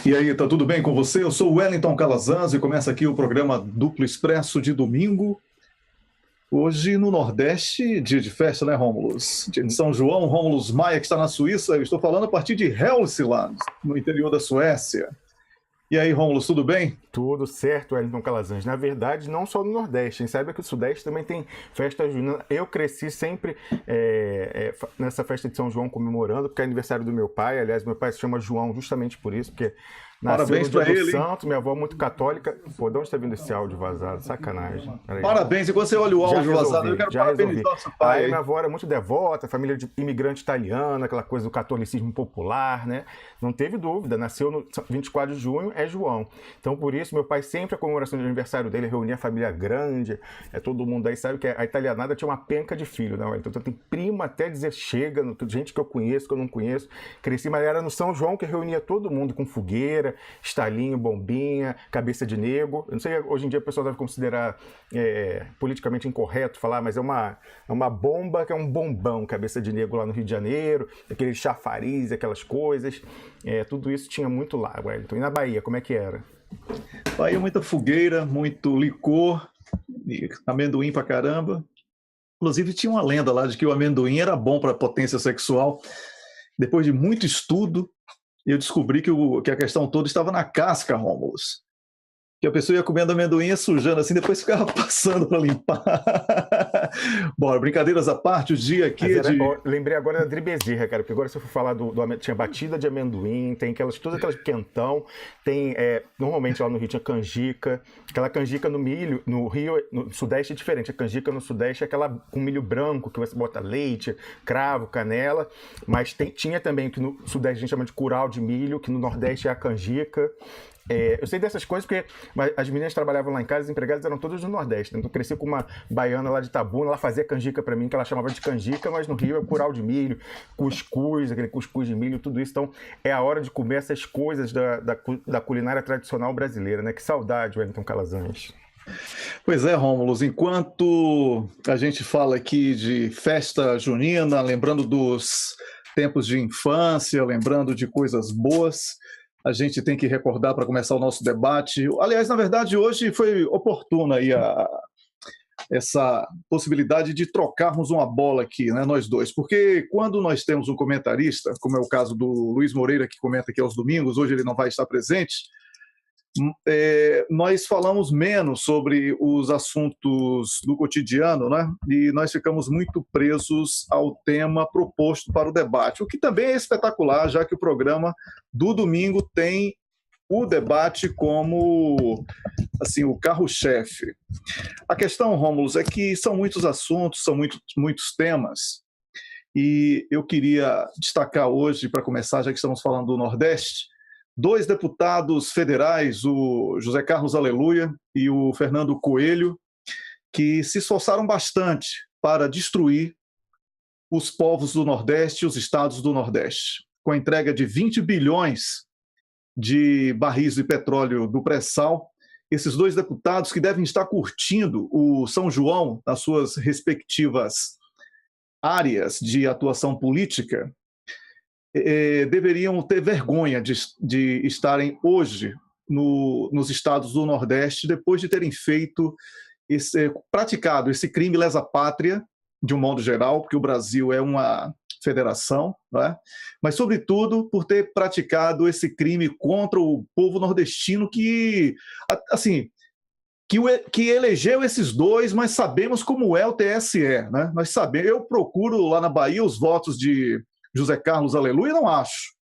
E aí, tá tudo bem com você? Eu sou o Wellington Calazans e começa aqui o programa Duplo Expresso de domingo. Hoje no Nordeste, dia de festa, né, Rômulus? Dia de São João, Rômulus Maia, que está na Suíça. Eu estou falando a partir de Hälsingland, no interior da Suécia. E aí, Rômulus, tudo bem? Tudo certo, Wellington Calazans. Na verdade, não só no Nordeste. Saiba que o Sudeste também tem festa junina. Eu cresci sempre nessa festa de São João comemorando, porque é aniversário do meu pai. Aliás, meu pai se chama João justamente por isso, porque nasceu Parabéns no dia para do ele, hein? santo, minha avó muito católica. Pô, de onde está vindo esse áudio vazado? Sacanagem. Peraí. Parabéns. E quando você olha o Já áudio vazado, eu resolvi, quero já resolvi. parabenizar o seu pai. Aí Aí. minha avó era muito devota, família de imigrante italiana, aquela coisa do catolicismo popular, né? Não teve dúvida, nasceu no 24 de junho, é João. Então, por isso, meu pai sempre, a comemoração de aniversário dele, reunia a família grande, todo mundo aí sabe que a italianada tinha uma penca de filho, né? Então tem prima até dizer chega, gente que eu conheço, que eu não conheço. Cresci, mas era no São João que reunia todo mundo com fogueira, estalinho, bombinha, cabeça de nego. Eu não sei, hoje em dia o pessoal deve considerar politicamente incorreto falar, mas é uma bomba que é um bombão, cabeça de nego lá no Rio de Janeiro, aquele chafariz, aquelas coisas. Tudo isso tinha muito lá, Wellington. E na Bahia, como é que era? Bahia, muita fogueira, muito licor, e amendoim pra caramba. Inclusive, tinha uma lenda lá de que o amendoim era bom para potência sexual. Depois de muito estudo, eu descobri que a questão toda estava na casca, Rômulus. Que a pessoa ia comendo amendoim, ia sujando assim, depois ficava passando para limpar. Bom, brincadeiras à parte, o dia aqui Lembrei agora da Dribezerra, cara, porque agora se eu for falar tinha batida de amendoim, tem todas aquelas quentão, tem, normalmente lá no Rio tinha canjica, aquela canjica no milho, no Rio, no Sudeste é diferente, a canjica no Sudeste é aquela com milho branco, que você bota leite, cravo, canela, mas tinha também, que no Sudeste a gente chama de curau de milho, que no Nordeste é a canjica. Eu sei dessas coisas porque as meninas trabalhavam lá em casa, as empregadas eram todas do Nordeste, né? Então eu cresci com uma baiana lá de Itabuna, ela fazia canjica pra mim, que ela chamava de canjica, mas no Rio é curau de milho, cuscuz, aquele cuscuz de milho, tudo isso. Então é a hora de comer essas coisas da culinária tradicional brasileira, né? Que saudade, Wellington Calazans. Pois é, Rômulus, enquanto a gente fala aqui de festa junina, lembrando dos tempos de infância, lembrando de coisas boas, a gente tem que recordar para começar o nosso debate. Aliás, na verdade, hoje foi oportuna aí essa possibilidade de trocarmos uma bola aqui, né, nós dois, porque quando nós temos um comentarista, como é o caso do Luiz Moreira, que comenta aqui aos domingos, hoje ele não vai estar presente, nós falamos menos sobre os assuntos do cotidiano, né? E nós ficamos muito presos ao tema proposto para o debate, o que também é espetacular, já que o programa do domingo tem o debate como assim, o carro-chefe. A questão, Rômulus, é que são muitos assuntos, são muitos temas, e eu queria destacar hoje, para começar, já que estamos falando do Nordeste, dois deputados federais, o José Carlos Aleluia e o Fernando Coelho, que se esforçaram bastante para destruir os povos do Nordeste e os estados do Nordeste, com a entrega de 20 bilhões de barris de petróleo do pré-sal. Esses dois deputados que devem estar curtindo o São João nas suas respectivas áreas de atuação política, deveriam ter vergonha de estarem hoje nos estados do Nordeste, depois de terem praticado esse crime lesa-pátria, de um modo geral, porque o Brasil é uma federação, né? Mas, sobretudo, por ter praticado esse crime contra o povo nordestino que, assim, que elegeu esses dois, mas sabemos como é o TSE, né? Nós sabemos. Eu procuro lá na Bahia os votos de José Carlos Aleluia, não acho.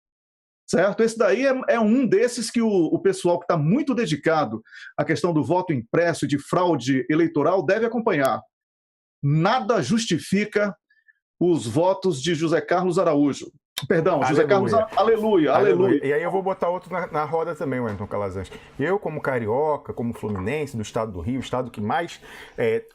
Certo? Esse daí é um desses que o pessoal que está muito dedicado à questão do voto impresso e de fraude eleitoral deve acompanhar. Nada justifica os votos de José Carlos Araújo. Perdão, José Carlos Aleluia. E aí eu vou botar outro na roda também, Wellington Calazans. Eu, como carioca, como fluminense do estado do Rio, estado que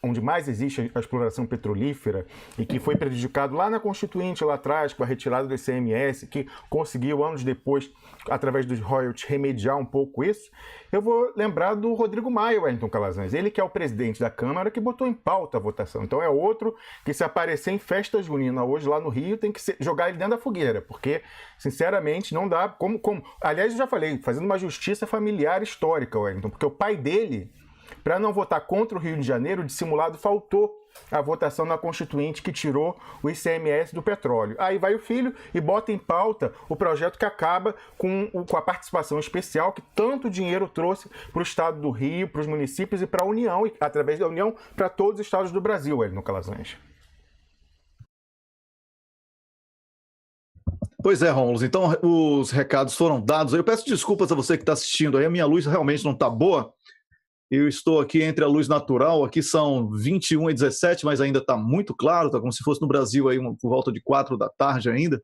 onde mais existe a exploração petrolífera e que foi prejudicado lá na Constituinte, lá atrás, com a retirada do ICMS, que conseguiu, anos depois, através dos royalties, remediar um pouco isso, eu vou lembrar do Rodrigo Maia, Wellington Calazans. Ele que é o presidente da Câmara que botou em pauta a votação. Então é outro que, se aparecer em festa junina hoje lá no Rio, tem que jogar ele dentro da fogueira. brasileira, porque, sinceramente, não dá... Aliás, eu já falei, fazendo uma justiça familiar histórica, Wellington, porque o pai dele, para não votar contra o Rio de Janeiro, o dissimulado faltou a votação na Constituinte que tirou o ICMS do petróleo. Aí vai o filho e bota em pauta o projeto que acaba com a participação especial que tanto dinheiro trouxe para o estado do Rio, para os municípios e para a União, e através da União, para todos os estados do Brasil, Wellington Calazans. Pois é, Rômulo. Então, os recados foram dados. Eu peço desculpas a você que está assistindo aí. A minha luz realmente não está boa. Eu estou aqui entre a luz natural. Aqui são 21h17, mas ainda está muito claro. Está como se fosse no Brasil aí, por volta de 4 da tarde ainda.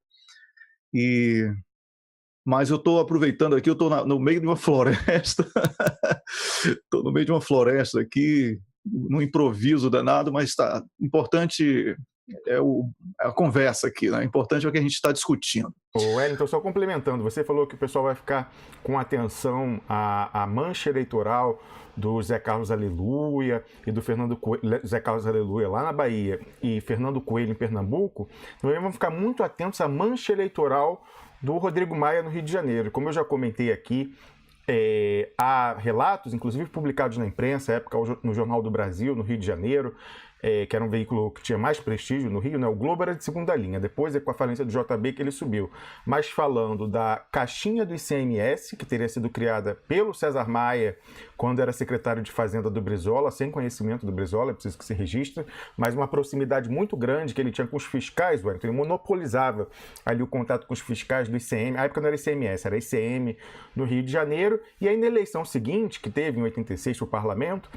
Mas eu estou aproveitando aqui. Eu estou no meio de uma floresta. Estou no meio de uma floresta aqui, num improviso danado, mas está importante... É a conversa aqui, né? O importante é o que a gente está discutindo. Wellington, só complementando, você falou que o pessoal vai ficar com atenção à mancha eleitoral do Zé Carlos Aleluia e do Fernando Coelho, Zé Carlos Aleluia lá na Bahia e Fernando Coelho em Pernambuco. Nós vamos ficar muito atentos à mancha eleitoral do Rodrigo Maia no Rio de Janeiro. Como eu já comentei aqui, há relatos, inclusive publicados na imprensa, época no Jornal do Brasil, no Rio de Janeiro, que era um veículo que tinha mais prestígio no Rio, né? O Globo era de segunda linha, depois é com a falência do JB que ele subiu. Mas falando da caixinha do ICMS, que teria sido criada pelo César Maia quando era secretário de Fazenda do Brizola, sem conhecimento do Brizola, é preciso que se registre, mas uma proximidade muito grande que ele tinha com os fiscais, então ele monopolizava ali o contato com os fiscais do ICM, na época não era ICMS, era ICM no Rio de Janeiro, e aí na eleição seguinte, que teve em 86 para o parlamento,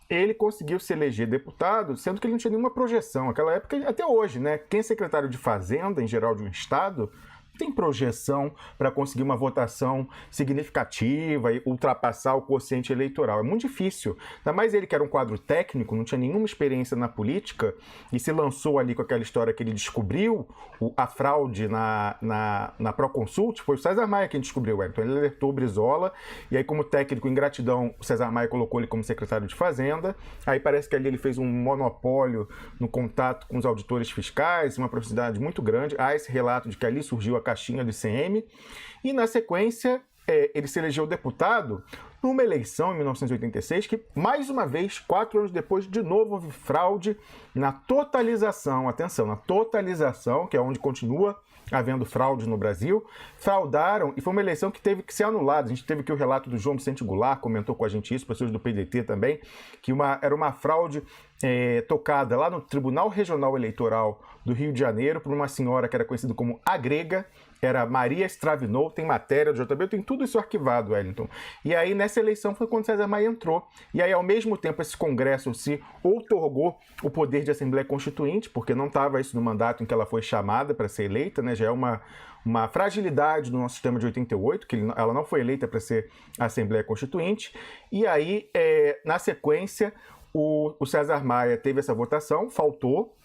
ele conseguiu se eleger deputado, sendo que ele não tinha nenhuma projeção. Naquela época, até hoje, né? Quem é secretário de Fazenda, em geral, de um estado, tem projeção para conseguir uma votação significativa e ultrapassar o quociente eleitoral. É muito difícil. Ainda mais ele que era um quadro técnico, não tinha nenhuma experiência na política e se lançou ali com aquela história que ele descobriu a fraude na Proconsult. Foi o César Maia quem descobriu. Então ele alertou o Brizola e aí como técnico em gratidão, o César Maia colocou ele como secretário de Fazenda. Aí parece que ali ele fez um monopólio no contato com os auditores fiscais, uma proximidade muito grande. Há esse relato de que ali surgiu a caixinha do ICM, e na sequência ele se elegeu deputado numa eleição em 1986 que, mais uma vez, 4 anos depois, de novo houve fraude na totalização, atenção, na totalização, que é onde continua havendo fraude no Brasil, fraudaram, e foi uma eleição que teve que ser anulada. A gente teve aqui o relato do João Vicente Goulart, comentou com a gente isso, pessoas do PDT também, que era uma fraude tocada lá no Tribunal Regional Eleitoral do Rio de Janeiro por uma senhora que era conhecida como a Grega, era Maria Stravinou, tem matéria do JB, tem tudo isso arquivado, Wellington. E aí, nessa eleição, foi quando César Maia entrou. E aí, ao mesmo tempo, esse Congresso se outorgou o poder de Assembleia Constituinte, porque não estava isso no mandato em que ela foi chamada para ser eleita, né? Já é uma fragilidade do nosso sistema de 88, que ela não foi eleita para ser Assembleia Constituinte. E aí, na sequência, o César Maia teve essa votação, faltou.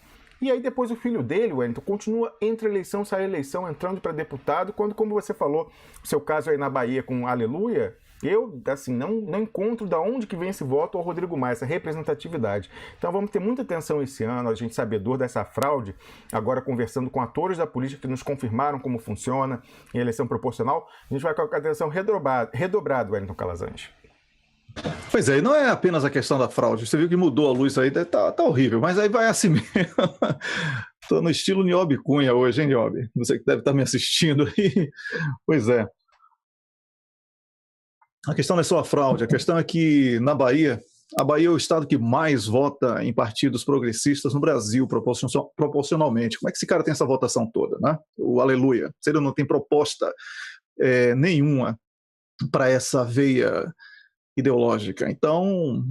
E aí depois o filho dele, Wellington, continua entre eleição, sai eleição, entrando para deputado, quando, como você falou, o seu caso aí na Bahia com Aleluia, eu, assim, não encontro de onde que vem esse voto ao Rodrigo Maia, essa representatividade. Então vamos ter muita atenção esse ano, a gente sabedor dessa fraude, agora conversando com atores da política que nos confirmaram como funciona em eleição proporcional, a gente vai com a atenção redobrado, Wellington Calazans. Pois é, não é apenas a questão da fraude. Você viu que mudou a luz aí, tá horrível, mas aí vai assim mesmo. Tô no estilo Niobe Cunha hoje, hein, Niobe? Você que deve estar me assistindo aí. Pois é. A questão não é só a fraude, a questão é que na Bahia, a Bahia é o estado que mais vota em partidos progressistas no Brasil, proporcionalmente. Como é que esse cara tem essa votação toda, né? O Aleluia. Se ele não tem proposta nenhuma para essa veia ideológica. Então,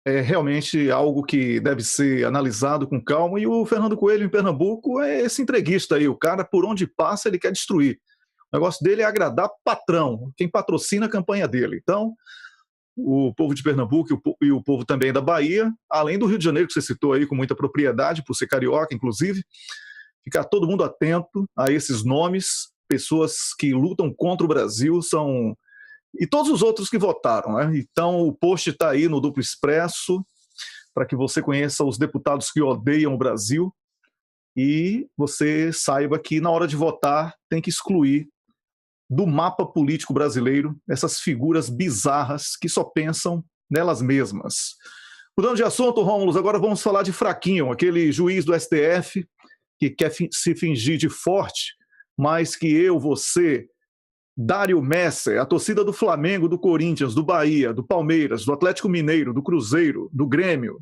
é realmente algo que deve ser analisado com calma, e o Fernando Coelho em Pernambuco é esse entreguista aí, o cara por onde passa ele quer destruir. O negócio dele é agradar patrão, quem patrocina a campanha dele. Então, o povo de Pernambuco e o povo também da Bahia, além do Rio de Janeiro, que você citou aí com muita propriedade, por ser carioca, inclusive, ficar todo mundo atento a esses nomes, pessoas que lutam contra o Brasil, e todos os outros que votaram, né? Então, o post está aí no Duplo Expresso, para que você conheça os deputados que odeiam o Brasil. E você saiba que na hora de votar tem que excluir do mapa político brasileiro essas figuras bizarras que só pensam nelas mesmas. Mudando de assunto, Rômulo, agora vamos falar de Fraquinho, aquele juiz do STF que quer se fingir de forte, mas que eu, você, Dário Messer, a torcida do Flamengo, do Corinthians, do Bahia, do Palmeiras, do Atlético Mineiro, do Cruzeiro, do Grêmio,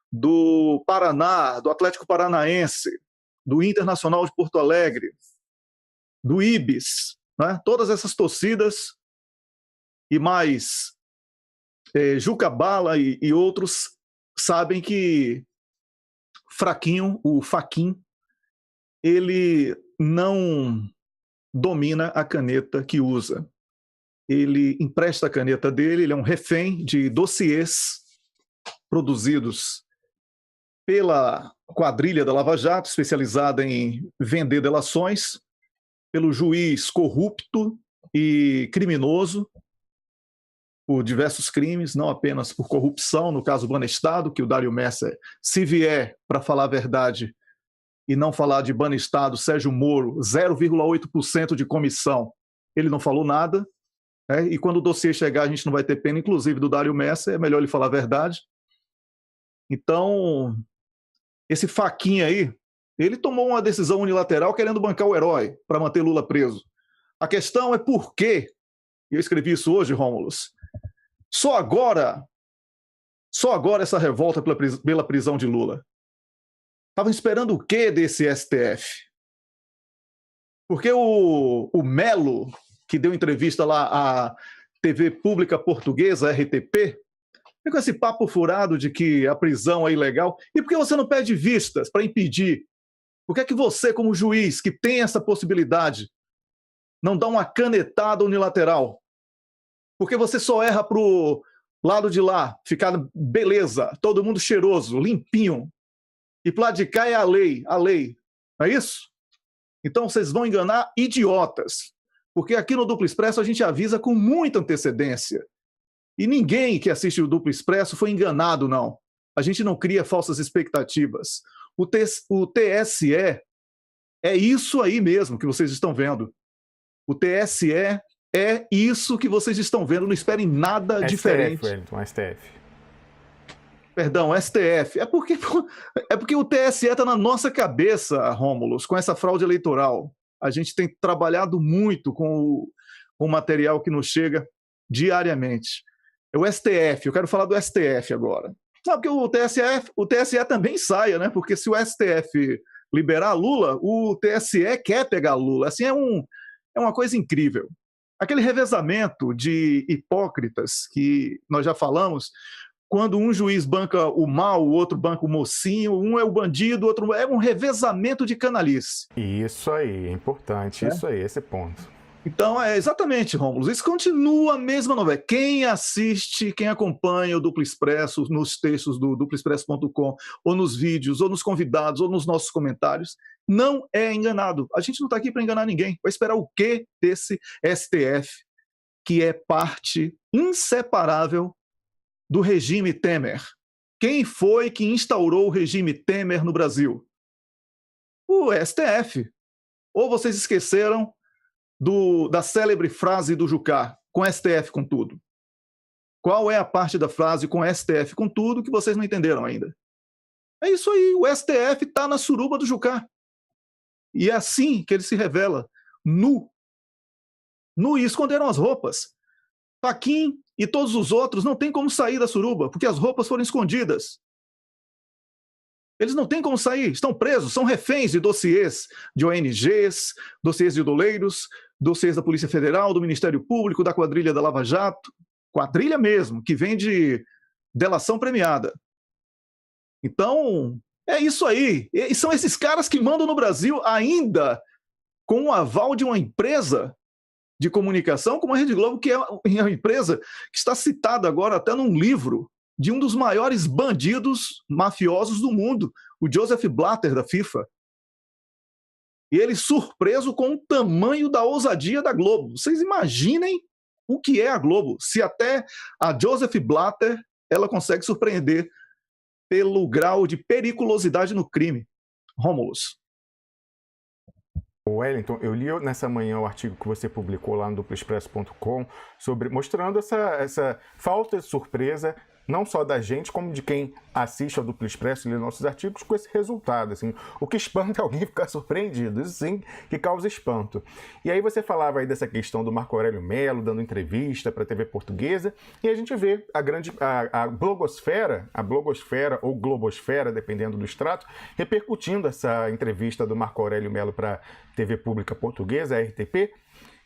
do Paraná, do Atlético Paranaense, do Internacional de Porto Alegre, do Ibis, né? Todas essas torcidas e mais Juca Bala e outros sabem que Fraquinho, o Faquin, ele não domina a caneta que usa. Ele empresta a caneta dele, ele é um refém de dossiês produzidos pela quadrilha da Lava Jato, especializada em vender delações, pelo juiz corrupto e criminoso, por diversos crimes, não apenas por corrupção, no caso Banestado, que o Dário Messer, se vier para falar a verdade e não falar de Banestado, Sérgio Moro, 0,8% de comissão, ele não falou nada, né? E quando o dossiê chegar, a gente não vai ter pena, inclusive do Dário Messer, é melhor ele falar a verdade. Então, esse Faquinha aí, ele tomou uma decisão unilateral querendo bancar o herói para manter Lula preso. A questão é por quê, e eu escrevi isso hoje, Rômulus, só agora essa revolta pela prisão de Lula. Estavam esperando o quê desse STF? Porque o Melo, que deu entrevista lá à TV Pública Portuguesa, RTP, com esse papo furado de que a prisão é ilegal. E por que você não pede vistas para impedir? Por que é que você, como juiz, que tem essa possibilidade, não dá uma canetada unilateral? Porque você só erra pro lado de lá, ficar beleza, todo mundo cheiroso, limpinho. E pro lado de cá é a lei. Não é isso? Então vocês vão enganar idiotas. Porque aqui no Duplo Expresso a gente avisa com muita antecedência. E ninguém que assiste o Duplo Expresso foi enganado, não. A gente não cria falsas expectativas. O TSE é isso aí mesmo que vocês estão vendo. O TSE é isso que vocês estão vendo. Não esperem nada STF, diferente. Wellington, STF. Perdão, STF. É porque o TSE está na nossa cabeça, Rômulus, com essa fraude eleitoral. A gente tem trabalhado muito com o material que nos chega diariamente. É o STF, eu quero falar do STF agora. Não, porque o TSE também saia, né? Porque se o STF liberar Lula, o TSE quer pegar Lula. Assim, é uma coisa incrível. Aquele revezamento de hipócritas que nós já falamos, quando um juiz banca o mal, o outro banca o mocinho, um é o bandido, o outro é um revezamento de canalice. Isso aí, é importante, isso aí, esse ponto. Então, exatamente, Rômulo, isso continua a mesma novela. Quem assiste, quem acompanha o Duplo Expresso nos textos do duploexpresso.com, ou nos vídeos, ou nos convidados, ou nos nossos comentários, não é enganado. A gente não está aqui para enganar ninguém. Vai esperar o quê desse STF, que é parte inseparável do regime Temer? Quem foi que instaurou o regime Temer no Brasil? O STF. Ou vocês esqueceram da célebre frase do Jucá, com STF com tudo? Qual é a parte da frase com STF com tudo que vocês não entenderam ainda? É isso aí, o STF está na suruba do Jucá. E é assim que ele se revela, nu. Nu, e esconderam as roupas. Faquin e todos os outros não têm como sair da suruba, porque as roupas foram escondidas. Eles não têm como sair, estão presos, são reféns de dossiês de ONGs, dossiês de doleiros, dossiês da Polícia Federal, do Ministério Público, da quadrilha da Lava Jato, quadrilha mesmo, que vem de delação premiada. Então, é isso aí. E são esses caras que mandam no Brasil ainda com o aval de uma empresa de comunicação como a Rede Globo, que é uma empresa que está citada agora até num livro de um dos maiores bandidos mafiosos do mundo, o Joseph Blatter, da FIFA. E ele surpreso com o tamanho da ousadia da Globo. Vocês imaginem o que é a Globo, se até a Joseph Blatter ela consegue surpreender pelo grau de periculosidade no crime. Rômulus. Wellington, eu li nessa manhã o artigo que você publicou lá no duploexpresso.com mostrando essa falta de surpresa, não só da gente, como de quem assiste ao Duplo Expresso e lê nossos artigos com esse resultado. Assim, o que espanta é alguém ficar surpreendido, isso sim que causa espanto. E aí você falava aí dessa questão do Marco Aurélio Mello dando entrevista para a TV portuguesa, e a gente vê a blogosfera ou globosfera, dependendo do extrato, repercutindo essa entrevista do Marco Aurélio Mello para a TV pública portuguesa, a RTP,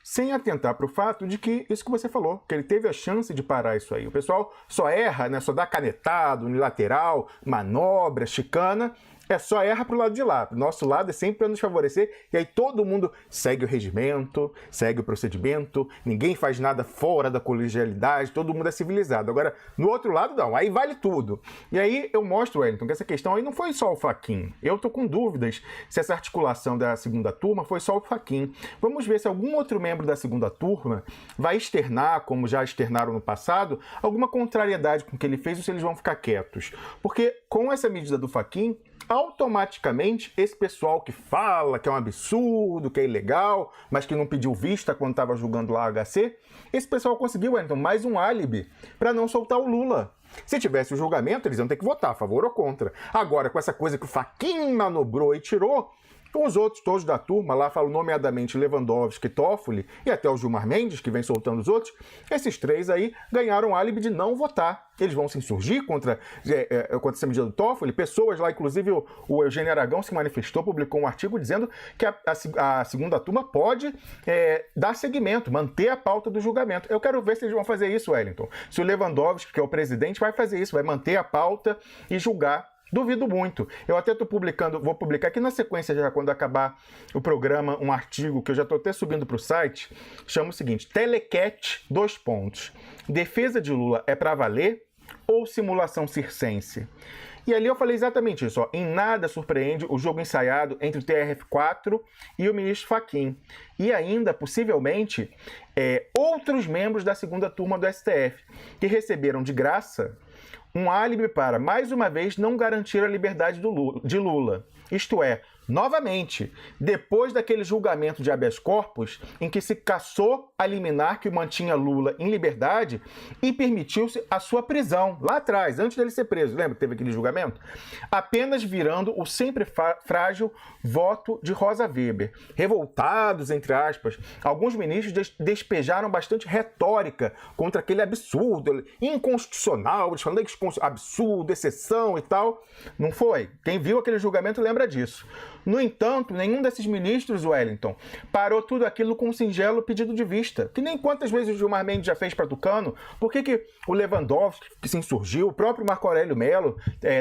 sem atentar para o fato de que, isso que você falou, que ele teve a chance de parar isso aí. O pessoal só erra, né, só dá canetado, unilateral, manobra, chicana, só erra pro lado de lá. O nosso lado é sempre para nos favorecer, e aí todo mundo segue o regimento, segue o procedimento, ninguém faz nada fora da colegialidade, todo mundo é civilizado. Agora, no outro lado, não, aí vale tudo. E aí eu mostro, Wellington, que essa questão aí não foi só o Fachin. Eu tô com dúvidas se essa articulação da segunda turma foi só o Fachin. Vamos ver se algum outro membro da segunda turma vai externar, como já externaram no passado, alguma contrariedade com o que ele fez ou se eles vão ficar quietos. Porque com essa medida do Fachin, automaticamente esse pessoal que fala que é um absurdo, que é ilegal, mas que não pediu vista quando estava julgando lá a HC, esse pessoal conseguiu, então, mais um álibi para não soltar o Lula. Se tivesse o julgamento, eles iam ter que votar a favor ou contra. Agora, com essa coisa que o Fachin manobrou e tirou, os outros todos da turma, lá falam nomeadamente Lewandowski, Toffoli e até o Gilmar Mendes, que vem soltando os outros, esses três aí ganharam o álibi de não votar. Eles vão se insurgir contra essa medida do Toffoli. Pessoas lá, inclusive o Eugênio Aragão se manifestou, publicou um artigo dizendo que a segunda turma pode dar seguimento, manter a pauta do julgamento. Eu quero ver se eles vão fazer isso, Wellington. Se o Lewandowski, que é o presidente, vai fazer isso, vai manter a pauta e julgar. Duvido muito. Eu até estou vou publicar aqui na sequência, já quando acabar o programa, um artigo que eu já estou até subindo para o site, chama o seguinte: Telecat, : defesa de Lula é para valer ou simulação circense? E ali eu falei exatamente isso, ó. Em nada surpreende o jogo ensaiado entre o TRF4 e o ministro Fachin. E ainda, possivelmente, outros membros da segunda turma do STF, que receberam de graça um álibi para, mais uma vez, não garantir a liberdade de Lula. Isto é, novamente, depois daquele julgamento de habeas corpus, em que se cassou a liminar que mantinha Lula em liberdade e permitiu-se a sua prisão, lá atrás, antes dele ser preso, lembra que teve aquele julgamento? Apenas virando o sempre frágil voto de Rosa Weber. Revoltados, entre aspas, alguns ministros despejaram bastante retórica contra aquele absurdo, inconstitucional, eles falando absurdo, exceção e tal. Não foi. Quem viu aquele julgamento lembra disso. No entanto, nenhum desses ministros, Wellington, parou tudo aquilo com um singelo pedido de vista. Que nem quantas vezes o Gilmar Mendes já fez para Tucano. Por que o Lewandowski, que se insurgiu, o próprio Marco Aurélio Mello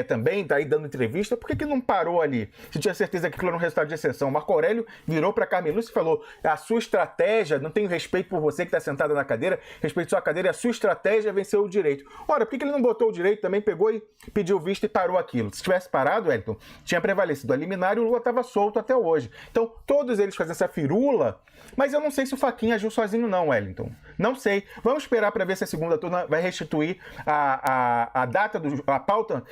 também está aí dando entrevista, por que não parou ali? Se tinha certeza que aquilo era um resultado de exceção. Marco Aurélio virou para Carmen Lúcia e falou: a sua estratégia, não tenho respeito por você que está sentada na cadeira, respeito sua cadeira, a sua estratégia venceu o direito. Ora, por que ele não botou o direito, também pegou e pediu vista e parou aquilo? Se tivesse parado, Wellington, tinha prevalecido a liminar e o Lula estava solto até hoje. Então, todos eles fazem essa firula, mas eu não sei se o Fachin agiu sozinho não, Wellington. Não sei. Vamos esperar para ver se a segunda turma vai restituir a pauta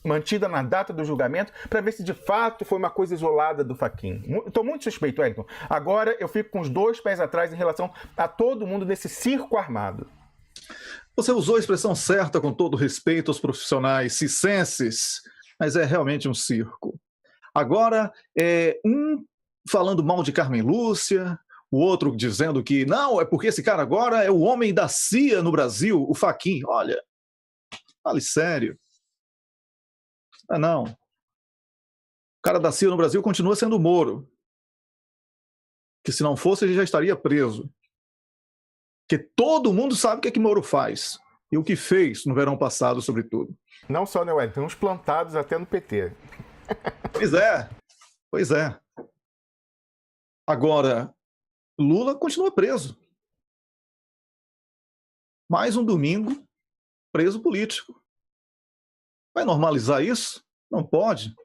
mantida na data do julgamento, para ver se de fato foi uma coisa isolada do Fachin. Estou muito suspeito, Wellington. Agora eu fico com os dois pés atrás em relação a todo mundo desse circo armado. Você usou a expressão certa, com todo respeito aos profissionais cicenses, mas é realmente um circo. Agora, um falando mal de Carmen Lúcia, o outro dizendo que não, é porque esse cara agora é o homem da CIA no Brasil, o Fachin. Olha, fale sério. Não. O cara da CIA no Brasil continua sendo o Moro. Que se não fosse, ele já estaria preso. Porque todo mundo sabe o que é que Moro faz. E o que fez no verão passado, sobretudo. Não só, né, Wellington? Tem uns plantados até no PT. Pois é. Agora, Lula continua preso. Mais um domingo, preso político. Vai normalizar isso? Não pode.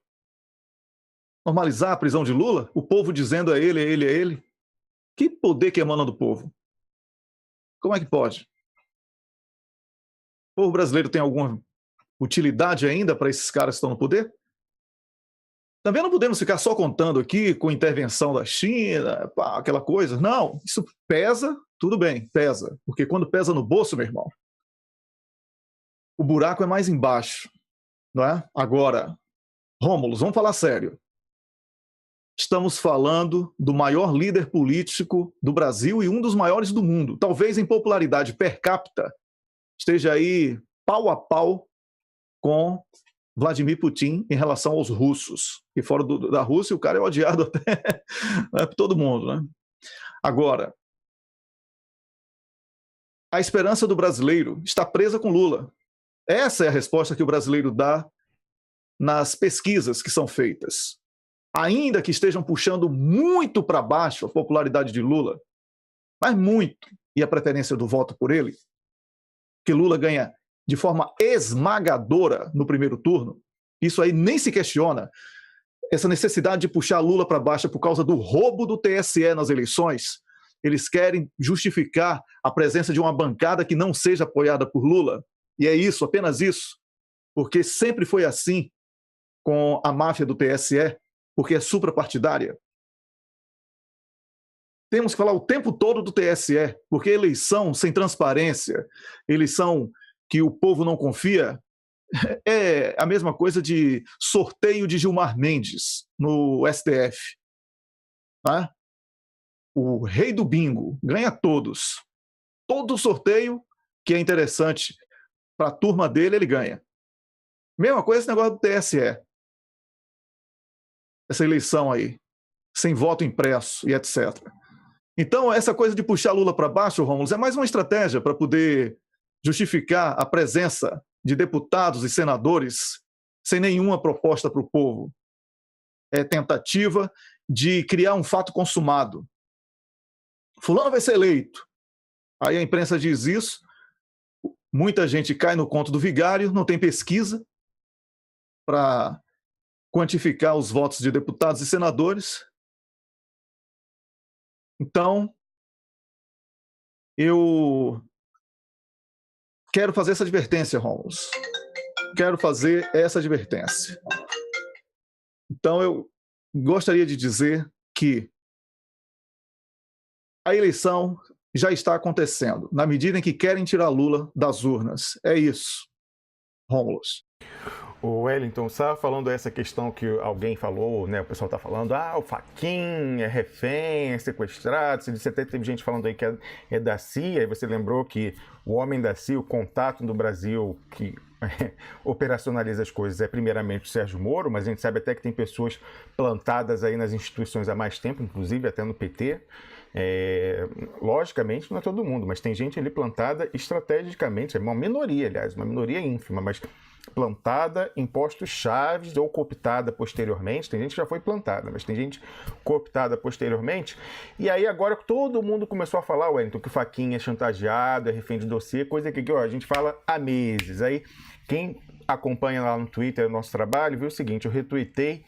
Normalizar a prisão de Lula? O povo dizendo é ele, é ele, é ele? Que poder que emana do povo? Como é que pode? O povo brasileiro tem alguma utilidade ainda para esses caras que estão no poder? Também não podemos ficar só contando aqui com intervenção da China, pá, aquela coisa. Não, isso pesa, tudo bem, pesa. Porque quando pesa no bolso, meu irmão, o buraco é mais embaixo, não é? Agora, Rômulo, vamos falar sério. Estamos falando do maior líder político do Brasil e um dos maiores do mundo. Talvez em popularidade per capita esteja aí pau a pau com Vladimir Putin em relação aos russos. E fora da Rússia, o cara é odiado até por todo mundo, né? Agora, a esperança do brasileiro está presa com Lula. Essa é a resposta que o brasileiro dá nas pesquisas que são feitas. Ainda que estejam puxando muito para baixo a popularidade de Lula, mas muito, e a preferência do voto por ele, que Lula ganha de forma esmagadora no primeiro turno, isso aí nem se questiona. Essa necessidade de puxar Lula para baixo por causa do roubo do TSE nas eleições, eles querem justificar a presença de uma bancada que não seja apoiada por Lula, e é isso, apenas isso, porque sempre foi assim com a máfia do TSE, porque é suprapartidária. Temos que falar o tempo todo do TSE, porque eleição sem transparência, eleição que o povo não confia, é a mesma coisa de sorteio de Gilmar Mendes no STF. Tá? O rei do bingo ganha todos. Todo sorteio que é interessante para a turma dele, ele ganha. Mesma coisa esse negócio do TSE. Essa eleição aí, sem voto impresso e etc. Então, essa coisa de puxar Lula para baixo, Rômulo, é mais uma estratégia para poder justificar a presença de deputados e senadores sem nenhuma proposta para o povo. É tentativa de criar um fato consumado. Fulano vai ser eleito. Aí a imprensa diz isso, muita gente cai no conto do vigário, não tem pesquisa para quantificar os votos de deputados e senadores. Então, eu quero fazer essa advertência, Rômulo. Quero fazer essa advertência. Então, eu gostaria de dizer que a eleição já está acontecendo, na medida em que querem tirar Lula das urnas. É isso, Rômulo. O Wellington, estava falando essa questão que alguém falou, né? O pessoal está falando, o Fachin é refém, é sequestrado. Você até teve gente falando aí que é da CIA, e você lembrou que o homem da CIA, o contato do Brasil que operacionaliza as coisas é primeiramente o Sérgio Moro, mas a gente sabe até que tem pessoas plantadas aí nas instituições há mais tempo, inclusive até no PT. Logicamente não é todo mundo, mas tem gente ali plantada estrategicamente, é uma minoria, aliás, uma minoria ínfima, mas plantada em postos chaves ou cooptada posteriormente. Tem gente que já foi plantada, mas tem gente cooptada posteriormente. E aí agora todo mundo começou a falar, Wellington, que o Fachin é chantageado, é refém de dossiê, coisa que a gente fala há meses. Aí quem acompanha lá no Twitter o nosso trabalho viu o seguinte: eu retuitei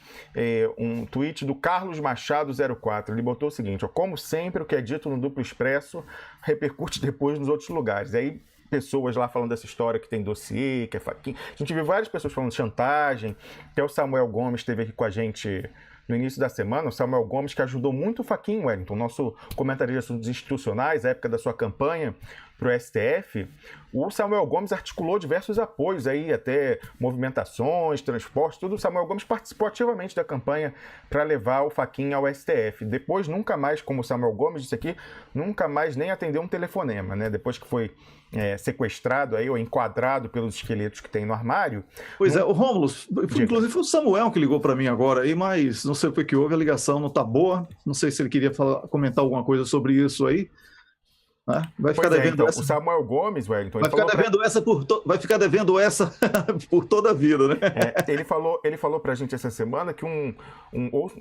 um tweet do Carlos Machado 04. Ele botou o seguinte: como sempre, o que é dito no Duplo Expresso repercute depois nos outros lugares. Aí pessoas lá falando dessa história que tem dossiê, que é Fachin. A gente viu várias pessoas falando de chantagem. Até o Samuel Gomes esteve aqui com a gente no início da semana. O Samuel Gomes, que ajudou muito o Fachin, Wellington, nosso comentarista de assuntos institucionais, na época da sua campanha para o STF. O Samuel Gomes articulou diversos apoios aí, até movimentações, transportes, tudo. O Samuel Gomes participou ativamente da campanha para levar o Fachin ao STF. Depois, nunca mais, como o Samuel Gomes disse aqui, nunca mais nem atendeu um telefonema, né? Depois que foi sequestrado aí, ou enquadrado pelos esqueletos que tem no armário. Pois é, o Rômulo, inclusive foi o Samuel que ligou para mim agora aí, mas não sei o que houve, a ligação não está boa. Não sei se ele queria comentar alguma coisa sobre isso aí. Né? Vai ficar devendo então, essa. O Samuel Gomes, Wellington, vai ficar devendo essa por toda a vida, né? Ele falou pra gente essa semana que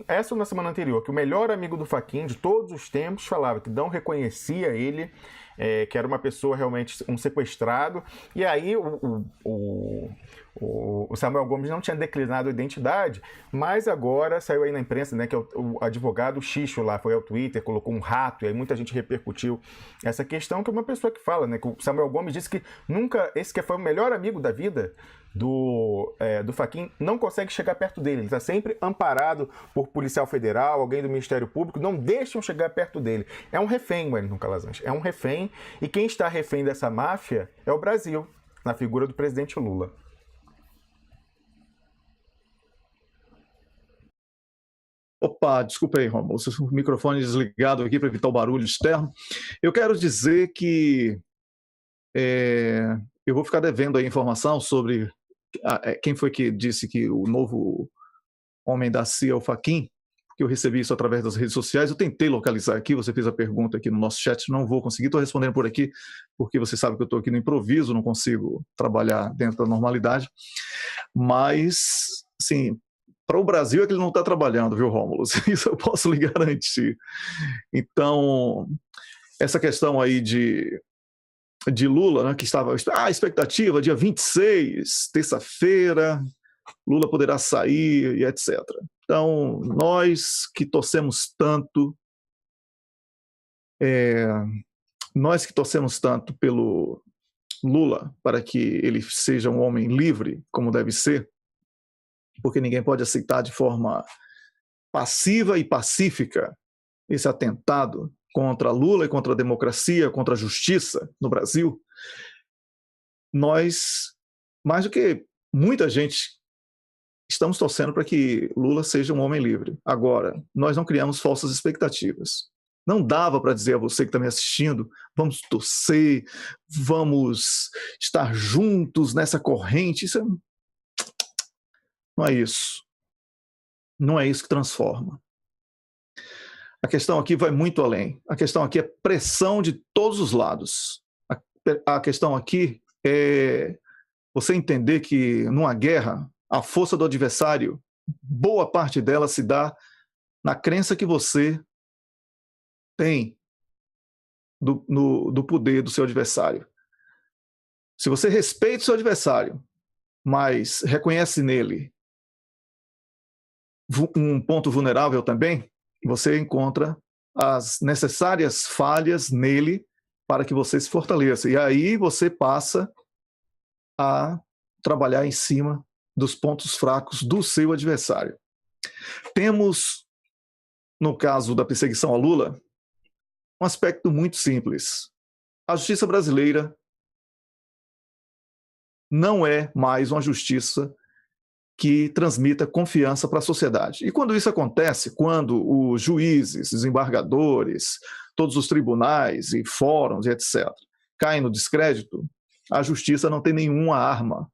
essa ou na semana anterior, que o melhor amigo do Fachin de todos os tempos falava que não reconhecia ele, que era uma pessoa realmente um sequestrado. E aí o Samuel Gomes não tinha declinado a identidade, mas agora saiu aí na imprensa, né, que o advogado Xixo lá foi ao Twitter, colocou um rato, e aí muita gente repercutiu essa questão, que é uma pessoa que fala, né, que o Samuel Gomes disse que nunca, esse que foi o melhor amigo da vida, do Fachin não consegue chegar perto dele. Ele está sempre amparado por policial federal, alguém do Ministério Público, não deixam chegar perto dele. É um refém, Wellington Calazans. É um refém, e quem está refém dessa máfia é o Brasil, na figura do presidente Lula. Opa, desculpa aí, Romulo, o microfone desligado aqui para evitar o barulho externo. Eu quero dizer que eu vou ficar devendo a informação sobre quem foi que disse que o novo homem da CIA é o Fachin, porque eu recebi isso através das redes sociais. Eu tentei localizar aqui, você fez a pergunta aqui no nosso chat, não vou conseguir, estou respondendo por aqui, porque você sabe que eu estou aqui no improviso, não consigo trabalhar dentro da normalidade. Mas, assim, para o Brasil é que ele não está trabalhando, viu, Rômulo? Isso eu posso lhe garantir. Então, essa questão aí de Lula, né, que estava a expectativa, dia 26, terça-feira, Lula poderá sair e etc. Então, nós que torcemos tanto, pelo Lula, para que ele seja um homem livre, como deve ser, porque ninguém pode aceitar de forma passiva e pacífica esse atentado contra Lula e contra a democracia, contra a justiça no Brasil. Nós, mais do que muita gente, estamos torcendo para que Lula seja um homem livre. Agora, nós não criamos falsas expectativas. Não dava para dizer a você que está me assistindo, vamos torcer, vamos estar juntos nessa corrente. Isso não é isso. Não é isso que transforma. A questão aqui vai muito além. A questão aqui é pressão de todos os lados. A questão aqui é você entender que numa guerra, a força do adversário, boa parte dela se dá na crença que você tem do poder do seu adversário. Se você respeita o seu adversário, mas reconhece nele um ponto vulnerável também, você encontra as necessárias falhas nele para que você se fortaleça. E aí você passa a trabalhar em cima dos pontos fracos do seu adversário. Temos, no caso da perseguição a Lula, um aspecto muito simples. A justiça brasileira não é mais uma justiça que transmita confiança para a sociedade. E quando isso acontece, quando os juízes, desembargadores, todos os tribunais e fóruns e etc. caem no descrédito, a justiça não tem nenhuma arma,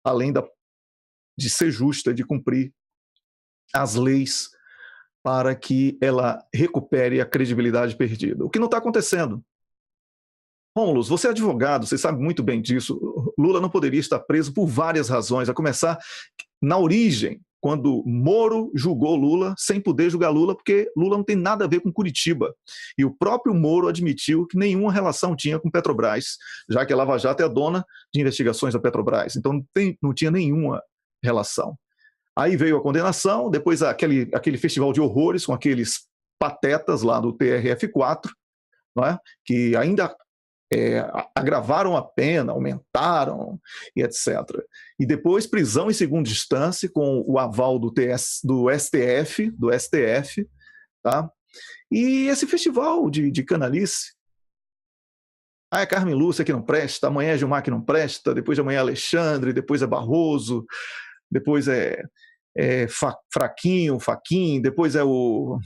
além de ser justa, de cumprir as leis para que ela recupere a credibilidade perdida. O que não está acontecendo. Rômulo, você é advogado, você sabe muito bem disso. Lula não poderia estar preso por várias razões, a começar na origem, quando Moro julgou Lula, sem poder julgar Lula, porque Lula não tem nada a ver com Curitiba. E o próprio Moro admitiu que nenhuma relação tinha com Petrobras, já que a Lava Jato é a dona de investigações da Petrobras. Então não tinha nenhuma relação. Aí veio a condenação, depois aquele festival de horrores com aqueles patetas lá do TRF4, não é? Que ainda agravaram a pena, aumentaram e etc. E depois prisão em segunda instância com o aval do STF, tá? E esse festival de canalice. É Carmen Lúcia que não presta, amanhã é Gilmar que não presta, depois de amanhã é Alexandre, depois é Barroso, depois é Fachin, depois é o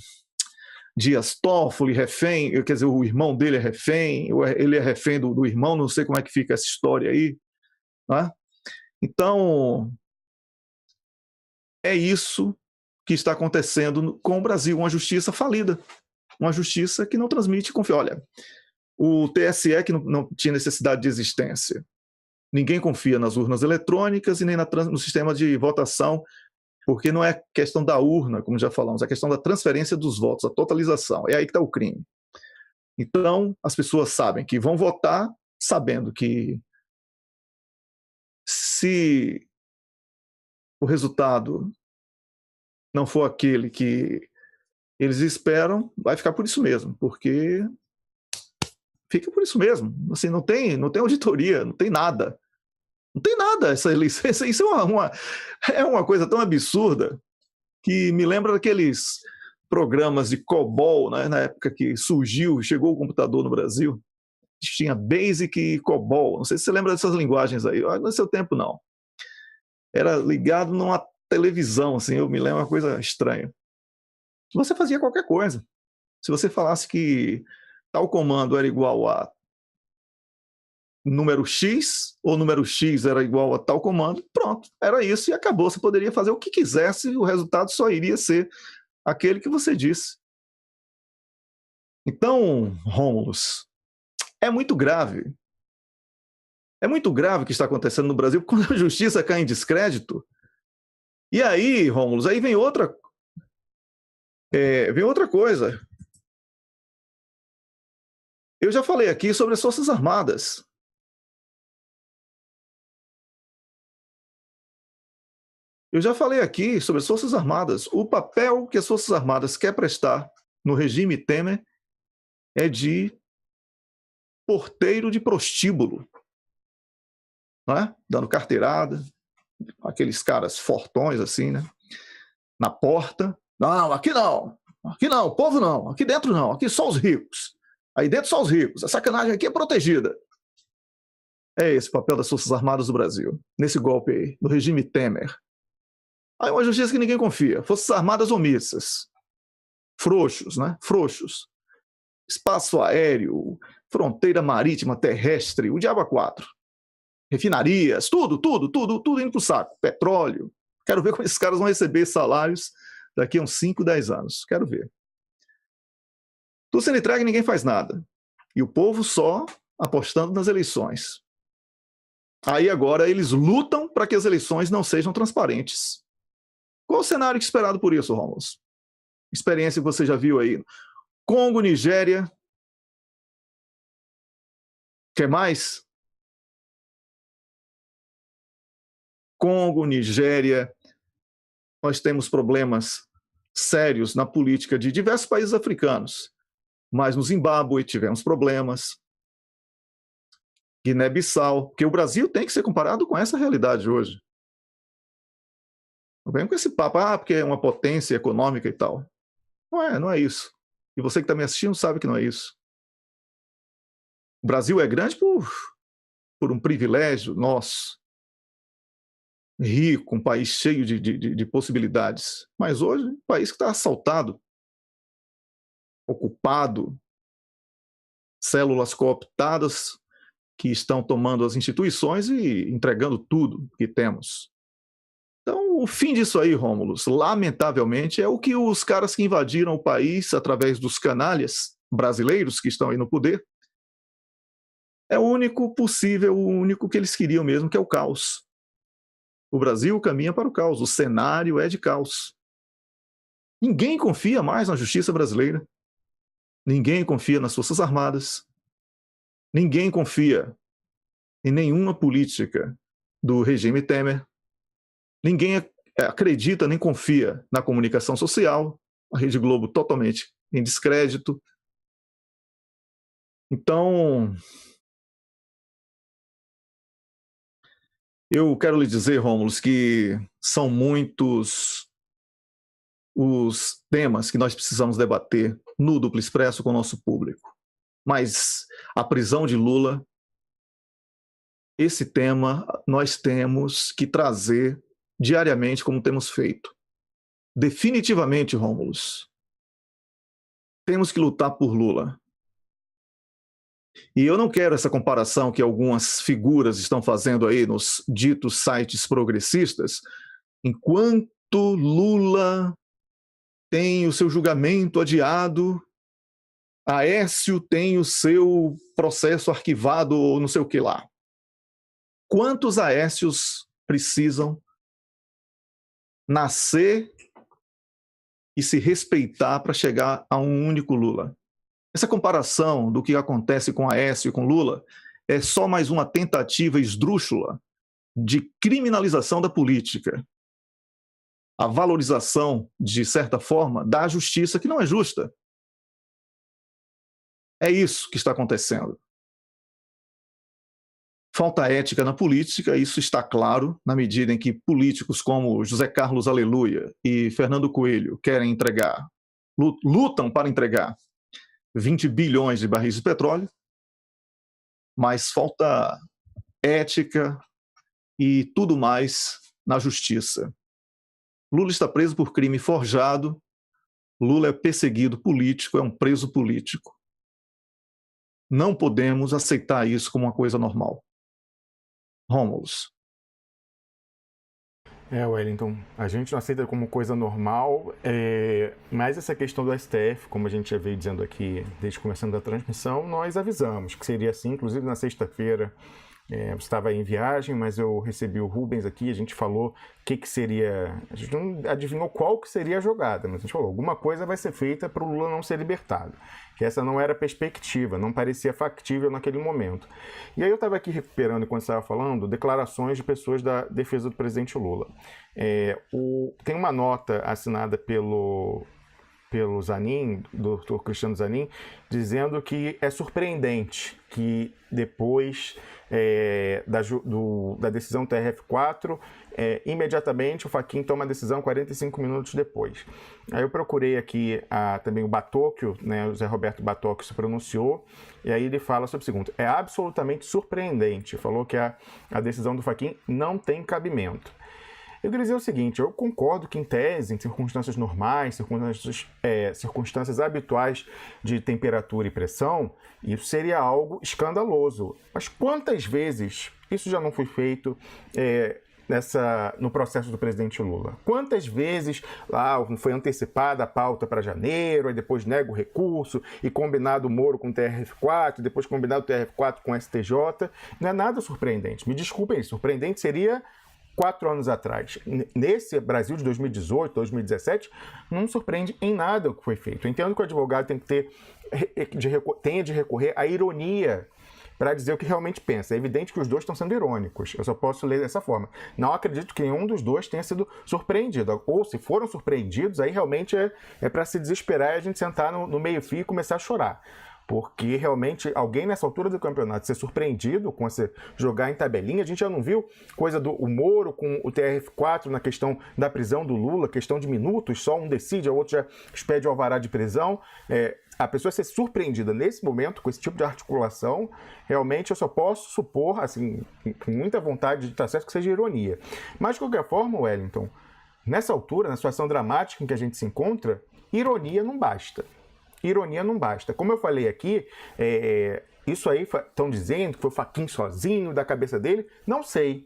Dias Toffoli, refém, quer dizer, o irmão dele é refém, ele é refém do irmão, não sei como é que fica essa história aí. Né? Então, é isso que está acontecendo com o Brasil, uma justiça falida, uma justiça que não transmite confiança. Olha, o TSE que não tinha necessidade de existência, ninguém confia nas urnas eletrônicas e nem no sistema de votação, porque não é questão da urna, como já falamos, é questão da transferência dos votos, a totalização. É aí que está o crime. Então, as pessoas sabem que vão votar sabendo que se o resultado não for aquele que eles esperam, vai ficar por isso mesmo, porque fica por isso mesmo. Assim, não tem auditoria, não tem nada. Não tem nada essa eleição. Isso é uma coisa tão absurda que me lembra daqueles programas de COBOL, né, na época que chegou o computador no Brasil. Tinha Basic e COBOL. Não sei se você lembra dessas linguagens aí. Não é seu tempo, não. Era ligado numa televisão, assim, eu me lembro uma coisa estranha. Você fazia qualquer coisa. Se você falasse que tal comando era igual a número X, ou número X era igual a tal comando, pronto, era isso e acabou. Você poderia fazer o que quisesse, o resultado só iria ser aquele que você disse. Então, Rômulus, é muito grave. É muito grave o que está acontecendo no Brasil quando a justiça cai em descrédito. E aí, Rômulus, aí vem outra coisa. Eu já falei aqui sobre as Forças Armadas. Eu já falei aqui sobre as Forças Armadas. O papel que as Forças Armadas quer prestar no regime Temer é de porteiro de prostíbulo, não é? Dando carteirada, aqueles caras fortões assim, né? Na porta. Não, aqui não, povo não, aqui dentro não, aqui só os ricos. Aí dentro só os ricos, a sacanagem aqui é protegida. É esse o papel das Forças Armadas do Brasil, nesse golpe aí, no regime Temer. Aí uma justiça que ninguém confia, Forças Armadas omissas, frouxos, né? Frouxos. Espaço aéreo, fronteira marítima, terrestre, o diabo a quatro. Refinarias, tudo indo pro saco. Petróleo. Quero ver como esses caras vão receber salários daqui a uns 5, 10 anos. Quero ver. Tudo sendo entregue e ninguém faz nada. E o povo só apostando nas eleições. Aí agora eles lutam para que as eleições não sejam transparentes. Qual o cenário esperado por isso, Rômulo? Experiência que você já viu aí. Congo, Nigéria. Quer mais? Congo, Nigéria. Nós temos problemas sérios na política de diversos países africanos. Mas no Zimbábue tivemos problemas. Guiné-Bissau, porque o Brasil tem que ser comparado com essa realidade hoje. Não vem com esse papo, porque é uma potência econômica e tal. Não é isso. E você que está me assistindo sabe que não é isso. O Brasil é grande por um privilégio nosso. Rico, um país cheio de possibilidades. Mas hoje, um país que está assaltado, ocupado, células cooptadas que estão tomando as instituições e entregando tudo que temos. Então, o fim disso aí, Rômulus, lamentavelmente, é o que os caras que invadiram o país através dos canalhas brasileiros que estão aí no poder, é o único possível, o único que eles queriam mesmo, que é o caos. O Brasil caminha para o caos, o cenário é de caos. Ninguém confia mais na justiça brasileira, ninguém confia nas Forças Armadas, ninguém confia em nenhuma política do regime Temer, ninguém acredita nem confia na comunicação social, a Rede Globo totalmente em descrédito. Então, eu quero lhe dizer, Rômulo, que são muitos os temas que nós precisamos debater no Duplo Expresso com o nosso público. Mas a prisão de Lula, esse tema nós temos que trazer diariamente como temos feito. Definitivamente, Rômulo, temos que lutar por Lula. E eu não quero essa comparação que algumas figuras estão fazendo aí nos ditos sites progressistas. Enquanto Lula tem o seu julgamento adiado, Aécio tem o seu processo arquivado ou não sei o que lá. Quantos Aécios precisam nascer e se respeitar para chegar a um único Lula? Essa comparação do que acontece com Aécio e com Lula é só mais uma tentativa esdrúxula de criminalização da política. A valorização, de certa forma, da justiça que não é justa. É isso que está acontecendo. Falta ética na política, isso está claro, na medida em que políticos como José Carlos Aleluia e Fernando Coelho querem entregar, lutam para entregar 20 bilhões de barris de petróleo, mas falta ética e tudo mais na justiça. Lula está preso por crime forjado, Lula é perseguido político, é um preso político. Não podemos aceitar isso como uma coisa normal. Rômulus. Wellington, a gente não aceita como coisa normal, mas essa questão do STF, como a gente já veio dizendo aqui desde começando a transmissão, nós avisamos que seria assim, inclusive na sexta-feira. Você estava em viagem, mas eu recebi o Rubens aqui, a gente falou o que seria... A gente não adivinhou qual que seria a jogada, mas a gente falou, alguma coisa vai ser feita para o Lula não ser libertado. Que essa não era a perspectiva, não parecia factível naquele momento. E aí eu estava aqui recuperando, enquanto estava falando, declarações de pessoas da defesa do presidente Lula. Tem uma nota assinada pelo Zanin, doutor Cristiano Zanin, dizendo que é surpreendente que depois da decisão TRF4, imediatamente o Fachin toma a decisão 45 minutos depois. Aí eu procurei aqui também o Batóquio, né, o Zé Roberto Batóquio se pronunciou, e aí ele fala sobre o seguinte: é absolutamente surpreendente, falou que a decisão do Fachin não tem cabimento. Eu queria dizer o seguinte, eu concordo que em tese, em circunstâncias normais, circunstâncias habituais de temperatura e pressão, isso seria algo escandaloso. Mas quantas vezes isso já não foi feito no processo do presidente Lula? Quantas vezes foi antecipada a pauta para janeiro, aí depois nega o recurso, e combinado o Moro com o TRF4, depois combinado o TRF4 com o STJ? Não é nada surpreendente. Me desculpem, surpreendente seria 4 anos atrás. Nesse Brasil de 2018, 2017, não surpreende em nada o que foi feito. Eu entendo que o advogado tenha de recorrer à ironia para dizer o que realmente pensa. É evidente que os dois estão sendo irônicos. Eu só posso ler dessa forma. Não acredito que nenhum dos dois tenha sido surpreendido. Ou se foram surpreendidos, aí realmente é para se desesperar e a gente sentar no meio-fio e começar a chorar. Porque realmente alguém nessa altura do campeonato ser surpreendido com você jogar em tabelinha, a gente já não viu coisa do Moro com o TRF4 na questão da prisão do Lula, questão de minutos, só um decide, o outro já expede o alvará de prisão. A pessoa ser surpreendida nesse momento com esse tipo de articulação, realmente eu só posso supor, assim, com muita vontade de estar certo, que seja ironia. Mas de qualquer forma, Wellington, nessa altura, na situação dramática em que a gente se encontra, ironia não basta. Ironia não basta. Como eu falei aqui, isso aí estão dizendo que foi o Fachin sozinho, da cabeça dele. Não sei.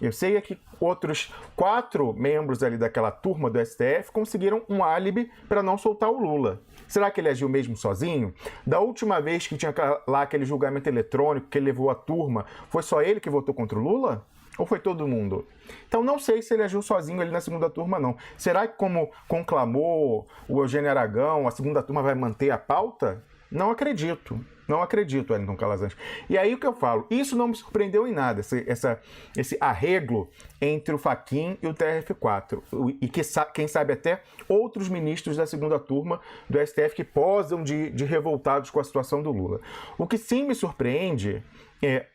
Eu sei que outros 4 membros ali daquela turma do STF conseguiram um álibi para não soltar o Lula. Será que ele agiu mesmo sozinho? Da última vez que tinha lá aquele julgamento eletrônico que ele levou a turma, foi só ele que votou contra o Lula? Ou foi todo mundo? Então não sei se ele agiu sozinho ali na segunda turma, não. Será que, como conclamou o Eugênio Aragão, a segunda turma vai manter a pauta? Não acredito. Não acredito, Wellington Calazans. E aí o que eu falo? Isso não me surpreendeu em nada, esse arreglo entre o Fachin e o TRF4. E quem sabe até outros ministros da segunda turma do STF que posam de revoltados com a situação do Lula. O que sim me surpreende é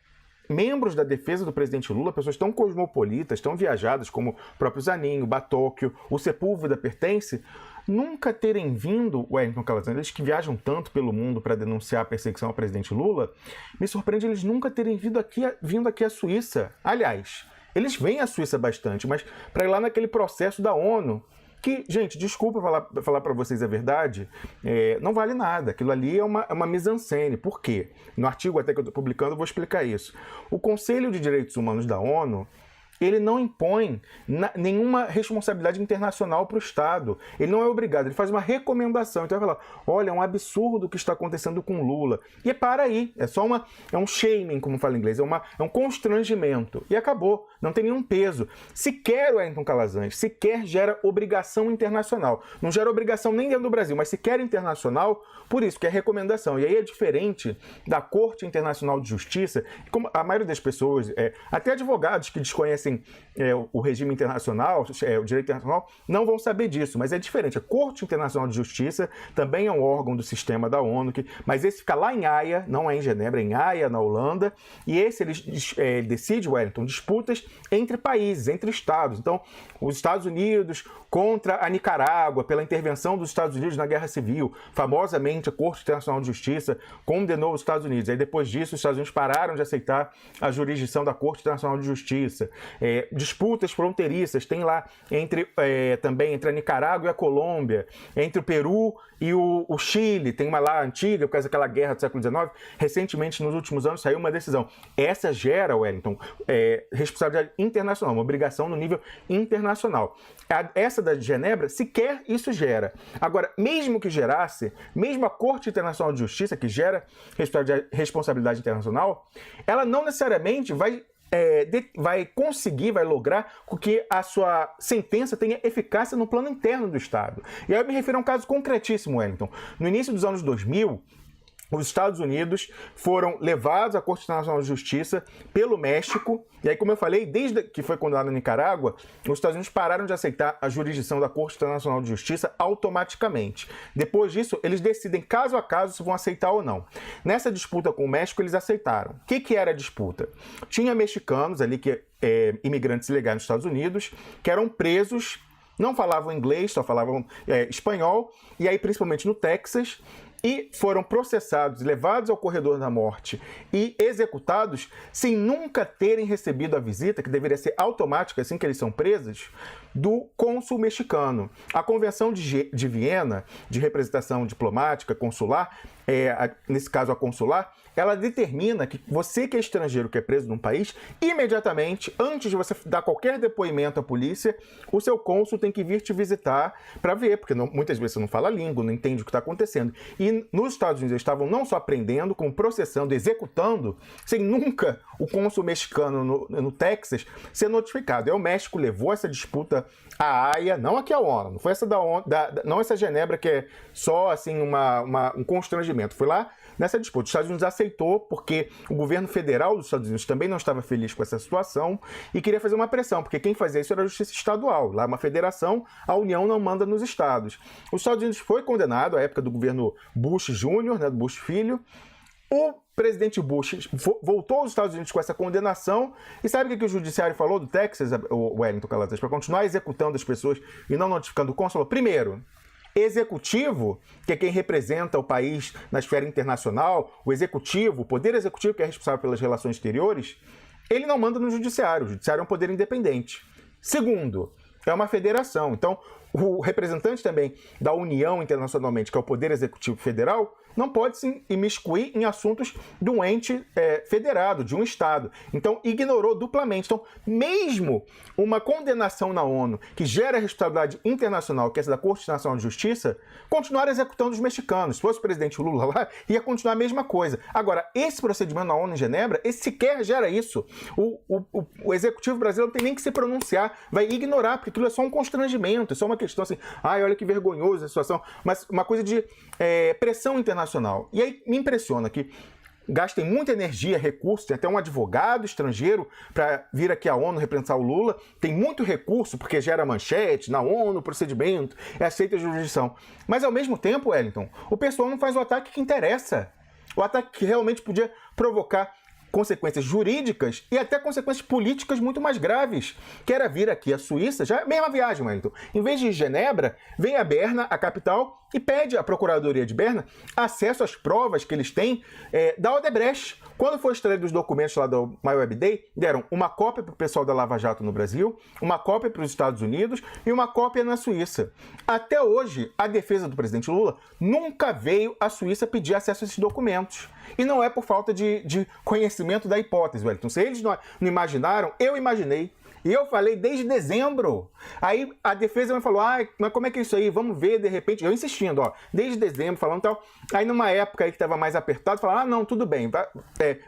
membros da defesa do presidente Lula, pessoas tão cosmopolitas, tão viajadas como o próprio Zanin, o Batóquio, o Sepúlveda Pertence, nunca terem vindo, Wellington Calazans, eles que viajam tanto pelo mundo para denunciar a perseguição ao presidente Lula, me surpreende eles nunca terem vindo aqui à Suíça. Aliás, eles vêm à Suíça bastante, mas para ir lá naquele processo da ONU, que, gente, desculpa falar para vocês a verdade, não vale nada. Aquilo ali é uma mise-en-scène. Por quê? No artigo até que eu estou publicando eu vou explicar isso. O Conselho de Direitos Humanos da ONU, ele não impõe nenhuma responsabilidade internacional para o Estado. Ele não é obrigado, ele faz uma recomendação. Então ele vai falar, olha, é um absurdo o que está acontecendo com o Lula. E é para aí, é um shaming, como fala em inglês, é um constrangimento. E acabou, não tem nenhum peso. Sequer, Wellington Calazans, sequer gera obrigação internacional. Não gera obrigação nem dentro do Brasil, mas sequer internacional, por isso que é recomendação. E aí é diferente da Corte Internacional de Justiça, como a maioria das pessoas, até advogados que desconhecem conhecem o regime internacional, o direito internacional, não vão saber disso, mas é diferente. A Corte Internacional de Justiça também é um órgão do sistema da ONU, mas esse fica lá em Haia, não é em Genebra, é em Haia, na Holanda, e ele decide, Wellington, disputas entre países, entre estados. Então, os Estados Unidos contra a Nicarágua, pela intervenção dos Estados Unidos na Guerra Civil, famosamente a Corte Internacional de Justiça condenou os Estados Unidos. Aí depois disso, os Estados Unidos pararam de aceitar a jurisdição da Corte Internacional de Justiça. Disputas fronteiriças tem lá também entre a Nicarágua e a Colômbia, entre o Peru e o Chile, tem uma lá antiga, por causa daquela guerra do século XIX. Recentemente, nos últimos anos, saiu uma decisão. Essa gera, Wellington, responsabilidade internacional, uma obrigação no nível internacional. Essa da Genebra, sequer isso gera. Agora, mesmo que gerasse, mesmo a Corte Internacional de Justiça, que gera responsabilidade internacional, ela não necessariamente vai lograr que a sua sentença tenha eficácia no plano interno do Estado. E aí eu me refiro a um caso concretíssimo, Wellington. No início dos anos 2000, os Estados Unidos foram levados à Corte Internacional de Justiça pelo México. E aí, como eu falei, desde que foi condenado a Nicarágua, os Estados Unidos pararam de aceitar a jurisdição da Corte Internacional de Justiça automaticamente. Depois disso, eles decidem caso a caso se vão aceitar ou não. Nessa disputa com o México, eles aceitaram. O que era a disputa? Tinha mexicanos ali, imigrantes ilegais nos Estados Unidos, que eram presos, não falavam inglês, só falavam espanhol, e aí principalmente no Texas, e foram processados, levados ao corredor da morte e executados sem nunca terem recebido a visita, que deveria ser automática assim que eles são presos, do cônsul mexicano. A Convenção de Viena, de representação diplomática, consular, nesse caso a consular, ela determina que você que é estrangeiro, que é preso num país, imediatamente, antes de você dar qualquer depoimento à polícia, o seu cônsul tem que vir te visitar para ver, porque muitas vezes você não fala a língua, não entende o que está acontecendo. E nos Estados Unidos eles estavam não só prendendo, como processando, executando, sem nunca o cônsul mexicano no Texas ser notificado. E o México levou essa disputa à Haia, não aqui a ONU, não foi essa não essa Genebra que é só assim um constrangimento. Foi lá nessa disputa. Os Estados Unidos aceitou porque o governo federal dos Estados Unidos também não estava feliz com essa situação e queria fazer uma pressão, porque quem fazia isso era a justiça estadual. Lá é uma federação, a União não manda nos estados. Os Estados Unidos foi condenado à época do governo Bush Jr., do Bush Filho. O presidente Bush voltou aos Estados Unidos com essa condenação e sabe o que o judiciário falou do Texas, o Wellington Calazans, para continuar executando as pessoas e não notificando o cônsul? Primeiro, executivo, que é quem representa o país na esfera internacional, o executivo, o poder executivo que é responsável pelas relações exteriores, ele não manda no judiciário. O judiciário é um poder independente. Segundo, é uma federação. Então, o representante também da União internacionalmente, que é o Poder Executivo Federal, não pode se imiscuir em assuntos de um ente federado, de um Estado. Então, ignorou duplamente. Então, mesmo uma condenação na ONU que gera responsabilidade internacional, que é essa da Corte Internacional de Justiça, continuaram executando os mexicanos. Se fosse o presidente Lula lá, ia continuar a mesma coisa. Agora, esse procedimento na ONU em Genebra, esse sequer gera isso. O Executivo brasileiro não tem nem que se pronunciar, vai ignorar, porque aquilo é só um constrangimento, é só uma questão assim, olha que vergonhosa a situação, mas uma coisa de pressão internacional. E aí me impressiona que gastem muita energia, recurso, tem até um advogado estrangeiro para vir aqui à ONU representar o Lula, tem muito recurso porque gera manchete na ONU, procedimento, aceita a jurisdição. Mas ao mesmo tempo, Wellington, o pessoal não faz o ataque que interessa, o ataque que realmente podia provocar consequências jurídicas e até consequências políticas muito mais graves, que era vir aqui à Suíça, já mesma viagem, Wellington. Em vez de Genebra, vem a Berna, a capital, e pede à Procuradoria de Berna acesso às provas que eles têm da Odebrecht. Quando foi extraído os documentos lá do MyWeb Day, deram uma cópia para o pessoal da Lava Jato no Brasil, uma cópia para os Estados Unidos e uma cópia na Suíça. Até hoje, a defesa do presidente Lula nunca veio à Suíça pedir acesso a esses documentos. E não é por falta de conhecimento da hipótese, Wellington. Se eles não imaginaram, eu imaginei. E eu falei desde dezembro. Aí a defesa me falou, mas como é que é isso aí? Vamos ver, de repente. Eu insistindo, desde dezembro, falando tal. Aí numa época aí que estava mais apertado, falaram, não, tudo bem.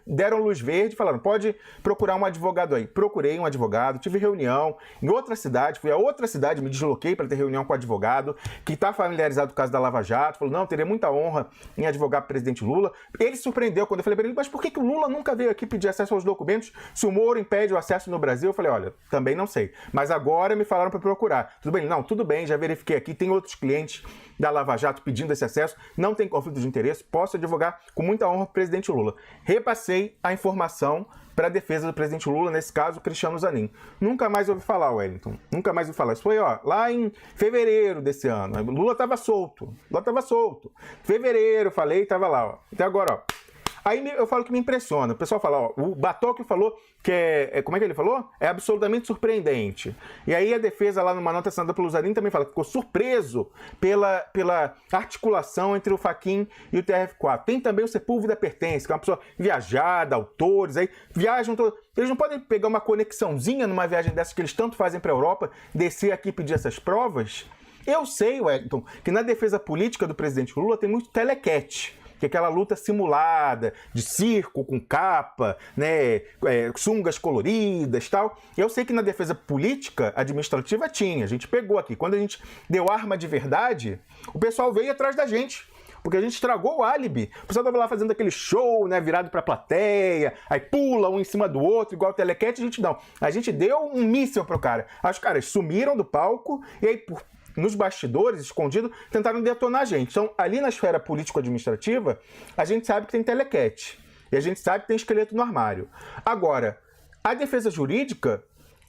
Deram luz verde, falaram, pode procurar um advogado aí. Procurei um advogado, tive reunião em outra cidade, fui a outra cidade, me desloquei para ter reunião com o advogado, que está familiarizado com o caso da Lava Jato, falou, não, teria muita honra em advogar para o presidente Lula. Ele se surpreendeu quando eu falei para ele, mas por que o Lula nunca veio aqui pedir acesso aos documentos se o Moro impede o acesso no Brasil? Eu falei, olha, Também não sei. Mas agora me falaram para procurar. Tudo bem? Não, tudo bem, já verifiquei aqui. Tem outros clientes da Lava Jato pedindo esse acesso. Não tem conflito de interesse. Posso advogar com muita honra para o presidente Lula. Repassei a informação para a defesa do presidente Lula, nesse caso, Cristiano Zanin. Nunca mais ouvi falar, Wellington. Nunca mais ouvi falar. Isso foi, lá em fevereiro desse ano. Lula estava solto. Fevereiro, falei, estava lá, ó. Até agora, ó. Aí eu falo que me impressiona. O pessoal fala, ó, o Batoque falou que como é que ele falou? É absolutamente surpreendente. E aí a defesa lá numa nota assinada pelo Zanin também fala que ficou surpreso pela articulação entre o Fachin e o TRF4. Tem também o Sepúlveda Pertence, que é uma pessoa viajada, autores, aí viajam todos. Eles não podem pegar uma conexãozinha numa viagem dessas que eles tanto fazem para a Europa, descer aqui e pedir essas provas? Eu sei, Wellington, que na defesa política do presidente Lula tem muito telequete. Que é aquela luta simulada, de circo com capa, né, sungas coloridas e tal. Eu sei que na defesa política, administrativa tinha. A gente pegou aqui. Quando a gente deu arma de verdade, o pessoal veio atrás da gente. Porque a gente estragou o álibi. O pessoal estava lá fazendo aquele show, né, virado para a plateia, aí pula um em cima do outro, igual o telequete, a gente não. A gente deu um míssil pro cara. Os caras sumiram do palco e aí, nos bastidores, escondido, tentaram detonar a gente. Então, ali na esfera político-administrativa, a gente sabe que tem telequete. E a gente sabe que tem esqueleto no armário. Agora, a defesa jurídica,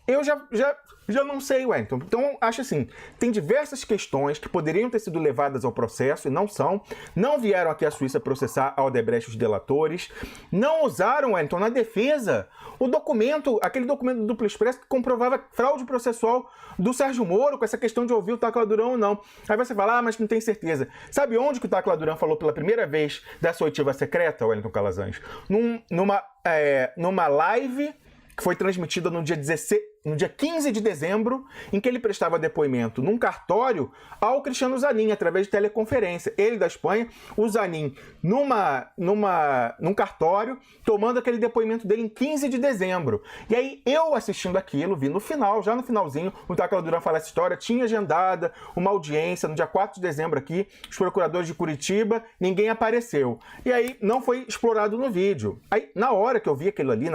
eu já não sei, Wellington. Então, acho assim, tem diversas questões que poderiam ter sido levadas ao processo e não são. Não vieram aqui à Suíça processar a Odebrecht, os delatores. Não usaram, Wellington, na defesa, aquele documento do Duplo Expresso que comprovava fraude processual do Sérgio Moro com essa questão de ouvir o Tacla Duran ou não. Aí você fala, mas não tem certeza. Sabe onde que o Tacla Duran falou pela primeira vez dessa oitiva secreta, Wellington Calazans? Numa live que foi transmitida no dia 15 de dezembro, em que ele prestava depoimento num cartório ao Cristiano Zanin, através de teleconferência. Ele da Espanha, o Zanin num cartório, tomando aquele depoimento dele em 15 de dezembro. E aí, eu assistindo aquilo, vi no final, já no finalzinho, o Tacla Duran fala essa história, tinha agendada uma audiência no dia 4 de dezembro aqui, os procuradores de Curitiba, ninguém apareceu. E aí, não foi explorado no vídeo. Aí, na hora que eu vi aquilo ali,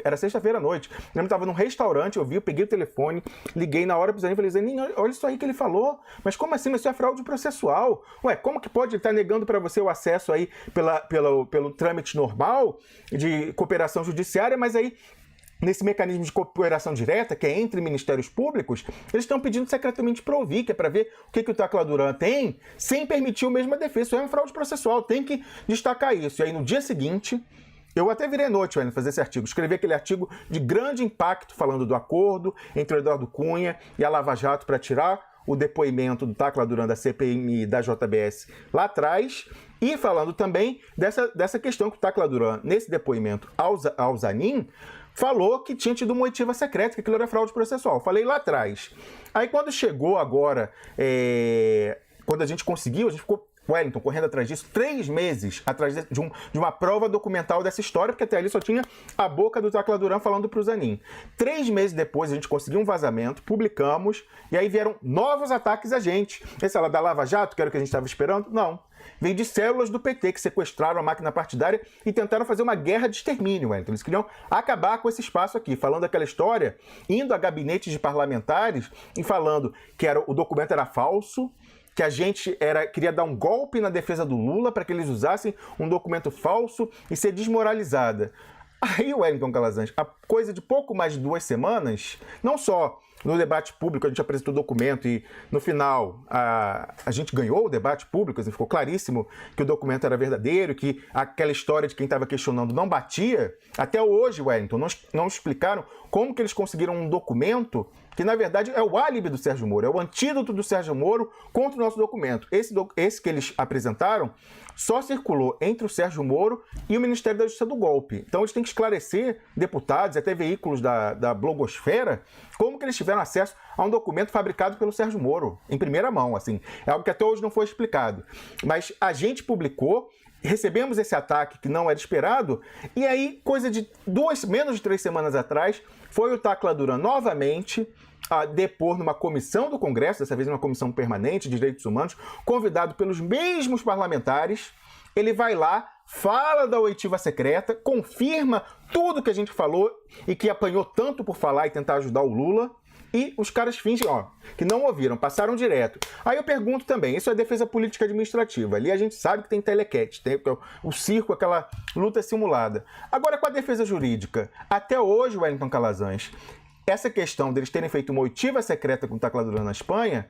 era sexta-feira à noite, eu estava num restaurante, eu peguei o telefone, liguei na hora pro Zanin e falei, Zanin, olha isso aí que ele falou, mas como assim? Mas isso é fraude processual. Ué, como que pode ele estar negando para você o acesso aí pelo trâmite normal de cooperação judiciária, mas aí nesse mecanismo de cooperação direta, que é entre ministérios públicos, eles estão pedindo secretamente para ouvir, que é para ver o que o Tacla Duran tem, sem permitir a mesma defesa. Isso é uma fraude processual, tem que destacar isso. E aí no dia seguinte, eu até virei noite, fazer esse artigo. Escrevi aquele artigo de grande impacto falando do acordo entre o Eduardo Cunha e a Lava Jato para tirar o depoimento do Tacla Duran da CPMI e da JBS lá atrás, e falando também dessa questão que o Tacla Duran, nesse depoimento ao Zanin, falou que tinha tido uma oitiva secreta, que aquilo era fraude processual. Falei lá atrás. Aí quando chegou agora, quando a gente conseguiu, a gente ficou, Wellington, correndo atrás disso, 3 meses atrás de uma prova documental dessa história, porque até ali só tinha a boca do Tacla Duran falando pro Zanin. 3 meses depois a gente conseguiu um vazamento, publicamos, e aí vieram novos ataques a gente. Esse lá da Lava Jato, que era o que a gente estava esperando? Não. Veio de células do PT que sequestraram a máquina partidária e tentaram fazer uma guerra de extermínio, Wellington. Eles queriam acabar com esse espaço aqui, falando aquela história, indo a gabinetes de parlamentares e falando que o documento era falso, que a gente queria dar um golpe na defesa do Lula para que eles usassem um documento falso e ser desmoralizada. Aí, Wellington Calazans, a coisa de pouco mais de 2 semanas, não só no debate público a gente apresentou o documento e no final a gente ganhou o debate público, assim, ficou claríssimo que o documento era verdadeiro, que aquela história de quem estava questionando não batia. Até hoje, Wellington, não explicaram como que eles conseguiram um documento que, na verdade, é o álibi do Sérgio Moro, é o antídoto do Sérgio Moro contra o nosso documento. Esse que eles apresentaram só circulou entre o Sérgio Moro e o Ministério da Justiça do golpe. Então, eles têm que esclarecer, deputados e até veículos da blogosfera, como que eles tiveram acesso a um documento fabricado pelo Sérgio Moro, em primeira mão, assim. É algo que até hoje não foi explicado. Mas a gente publicou, recebemos esse ataque que não era esperado, e aí, coisa de menos de 3 semanas atrás, foi o Tacla Duran novamente a depor numa comissão do Congresso, dessa vez uma comissão permanente de direitos humanos, convidado pelos mesmos parlamentares. Ele vai lá, fala da oitiva secreta, confirma tudo que a gente falou e que apanhou tanto por falar e tentar ajudar o Lula, e os caras fingem, que não ouviram, passaram direto. Aí eu pergunto também, isso é defesa política administrativa, ali a gente sabe que tem telequete, tem o circo, aquela luta simulada. Agora, com a defesa jurídica, até hoje, Wellington Calazans, essa questão deles terem feito uma oitiva secreta com o Tacla Duran na Espanha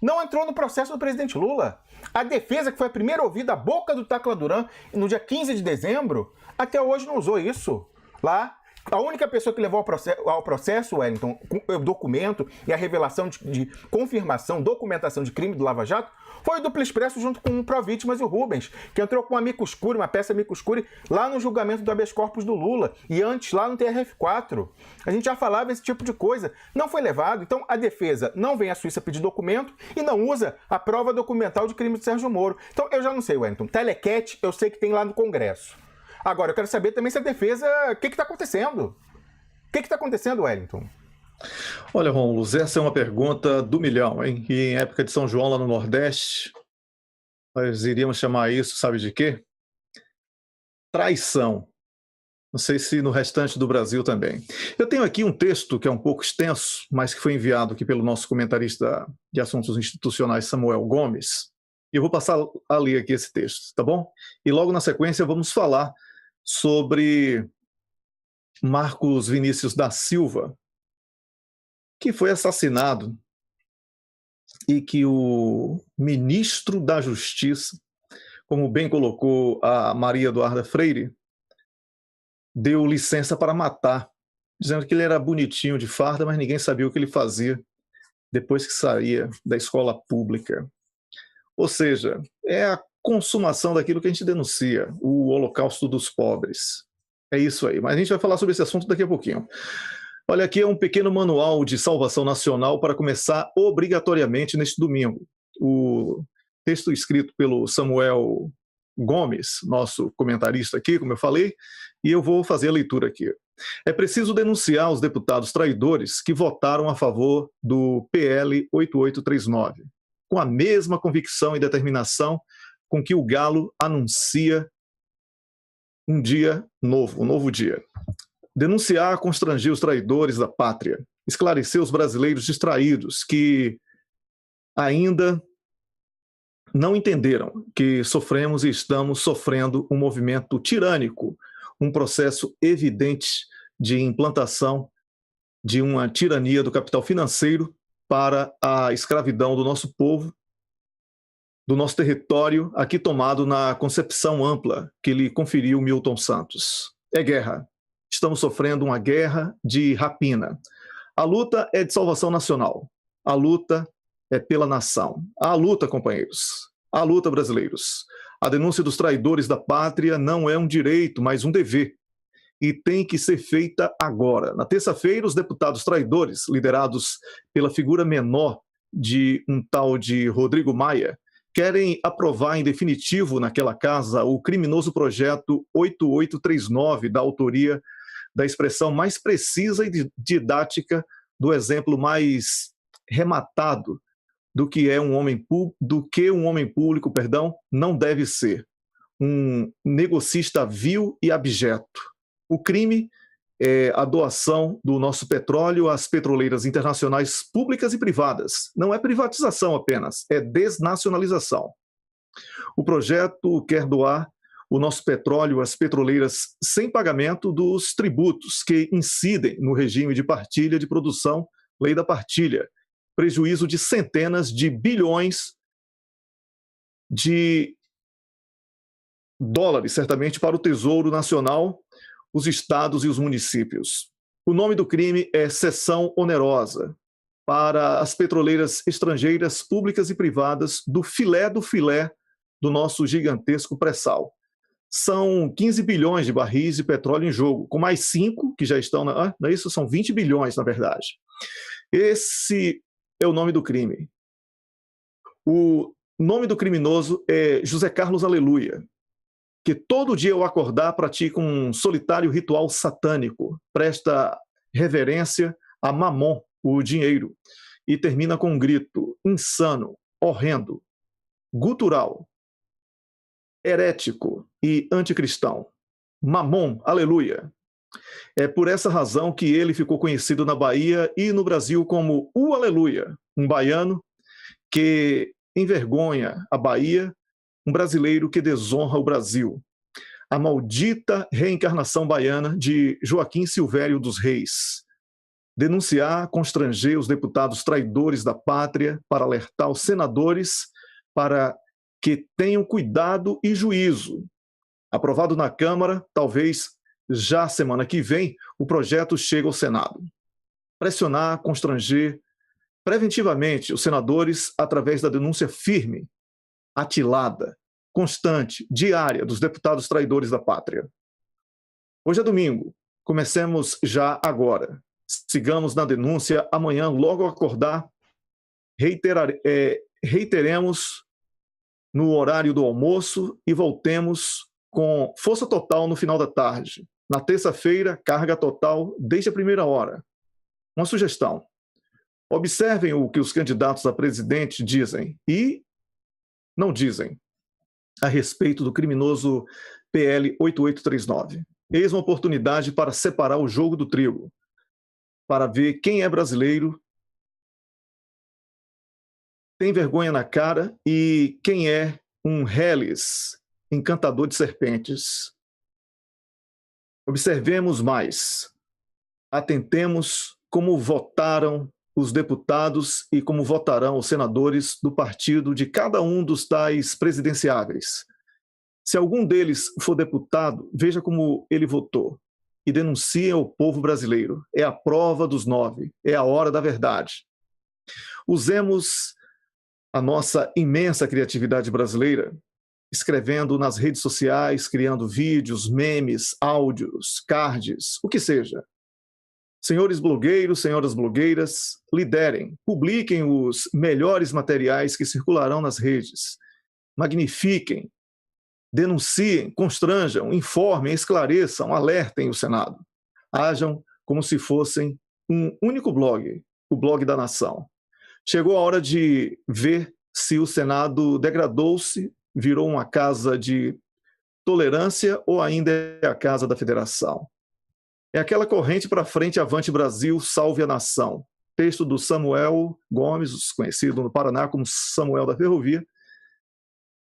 não entrou no processo do presidente Lula. A defesa, que foi a primeira ouvida, a boca do Tacla Duran, no dia 15 de dezembro, até hoje não usou isso. Lá, a única pessoa que levou ao processo, Wellington, o documento e a revelação de confirmação, documentação de crime do Lava Jato, foi o Duplo Expresso junto com o Provítimas e o Rubens, que entrou com uma peça amicus curiae, lá no julgamento do habeas corpus do Lula, e antes lá no TRF4. A gente já falava esse tipo de coisa. Não foi levado, então a defesa não vem à Suíça pedir documento e não usa a prova documental de crime de Sérgio Moro. Então eu já não sei, Wellington. Telequete eu sei que tem lá no Congresso. Agora, eu quero saber também se a defesa... O que está acontecendo? O que está acontecendo, Wellington? Olha, Rômulo, essa é uma pergunta do milhão, hein? E em época de São João, lá no Nordeste, nós iríamos chamar isso, sabe de quê? Traição. Não sei se no restante do Brasil também. Eu tenho aqui um texto que é um pouco extenso, mas que foi enviado aqui pelo nosso comentarista de assuntos institucionais, Samuel Gomes. E eu vou passar a ler aqui esse texto, tá bom? E logo na sequência vamos falar sobre Marcos Vinícius da Silva, que foi assassinado e que o ministro da Justiça, como bem colocou a Maria Eduarda Freire, deu licença para matar, dizendo que ele era bonitinho de farda, mas ninguém sabia o que ele fazia depois que saía da escola pública. Ou seja, é a consumação daquilo que a gente denuncia, o holocausto dos pobres. É isso aí, mas a gente vai falar sobre esse assunto daqui a pouquinho. Olha, aqui é um pequeno manual de salvação nacional para começar obrigatoriamente neste domingo. O texto escrito pelo Samuel Gomes, nosso comentarista aqui, como eu falei, e eu vou fazer a leitura aqui. É preciso denunciar os deputados traidores que votaram a favor do PL 8839, com a mesma convicção e determinação com que o Galo anuncia um dia novo, um novo dia. Denunciar, constranger os traidores da pátria, esclarecer os brasileiros distraídos que ainda não entenderam que sofremos e estamos sofrendo um movimento tirânico, um processo evidente de implantação de uma tirania do capital financeiro para a escravidão do nosso povo, do nosso território, aqui tomado na concepção ampla que lhe conferiu Milton Santos. É guerra. Estamos sofrendo uma guerra de rapina. A luta é de salvação nacional. A luta é pela nação. A luta, companheiros. A luta, brasileiros. A denúncia dos traidores da pátria não é um direito, mas um dever. E tem que ser feita agora. Na terça-feira, os deputados traidores, liderados pela figura menor de um tal de Rodrigo Maia, querem aprovar em definitivo naquela casa o criminoso projeto 8839, da autoria da expressão mais precisa e didática do exemplo mais rematado do que um homem público, não deve ser: um negocista vil e abjeto. O crime é a doação do nosso petróleo às petroleiras internacionais públicas e privadas. Não é privatização apenas, é desnacionalização. O projeto quer doar o nosso petróleo às petroleiras sem pagamento dos tributos que incidem no regime de partilha de produção, lei da partilha, prejuízo de centenas de bilhões de dólares, certamente, para o Tesouro Nacional, os estados e os municípios. O nome do crime é cessão onerosa para as petroleiras estrangeiras, públicas e privadas, do filé do nosso gigantesco pré-sal. São 15 bilhões de barris de petróleo em jogo, com mais 5 que já estão... não é isso? São 20 bilhões, na verdade. Esse é o nome do crime. O nome do criminoso é José Carlos Aleluia, que todo dia ao acordar pratica um solitário ritual satânico, presta reverência a Mamon, o dinheiro, e termina com um grito insano, horrendo, gutural: herético e anticristão. Mamon, aleluia. É por essa razão que ele ficou conhecido na Bahia e no Brasil como o Aleluia, um baiano que envergonha a Bahia, um brasileiro que desonra o Brasil. A maldita reencarnação baiana de Joaquim Silvério dos Reis. Denunciar, constranger os deputados traidores da pátria para alertar os senadores para que tenham cuidado e juízo. Aprovado na Câmara, talvez já semana que vem, o projeto chega ao Senado. Pressionar, constranger preventivamente os senadores através da denúncia firme, atilada, constante, diária dos deputados traidores da pátria. Hoje é domingo, comecemos já agora. Sigamos na denúncia, amanhã, logo ao acordar, reiteremos no horário do almoço e voltemos com força total no final da tarde. Na terça-feira, carga total desde a primeira hora. Uma sugestão. Observem o que os candidatos a presidente dizem e não dizem a respeito do criminoso PL 8839. Eis uma oportunidade para separar o jogo do trigo, para ver quem é brasileiro, tem vergonha na cara e quem é um reles, encantador de serpentes. Observemos mais, atentemos como votaram os deputados e como votarão os senadores do partido de cada um dos tais presidenciáveis. Se algum deles for deputado, veja como ele votou e denuncie ao povo brasileiro. É a prova dos 9, é a hora da verdade. Usemos a nossa imensa criatividade brasileira, escrevendo nas redes sociais, criando vídeos, memes, áudios, cards, o que seja. Senhores blogueiros, senhoras blogueiras, liderem, publiquem os melhores materiais que circularão nas redes. Magnifiquem, denunciem, constranjam, informem, esclareçam, alertem o Senado. Ajam como se fossem um único blog, o blog da nação. Chegou a hora de ver se o Senado degradou-se, virou uma casa de tolerância ou ainda é a casa da federação. É aquela corrente para frente, avante Brasil, salve a nação. Texto do Samuel Gomes, conhecido no Paraná como Samuel da Ferrovia,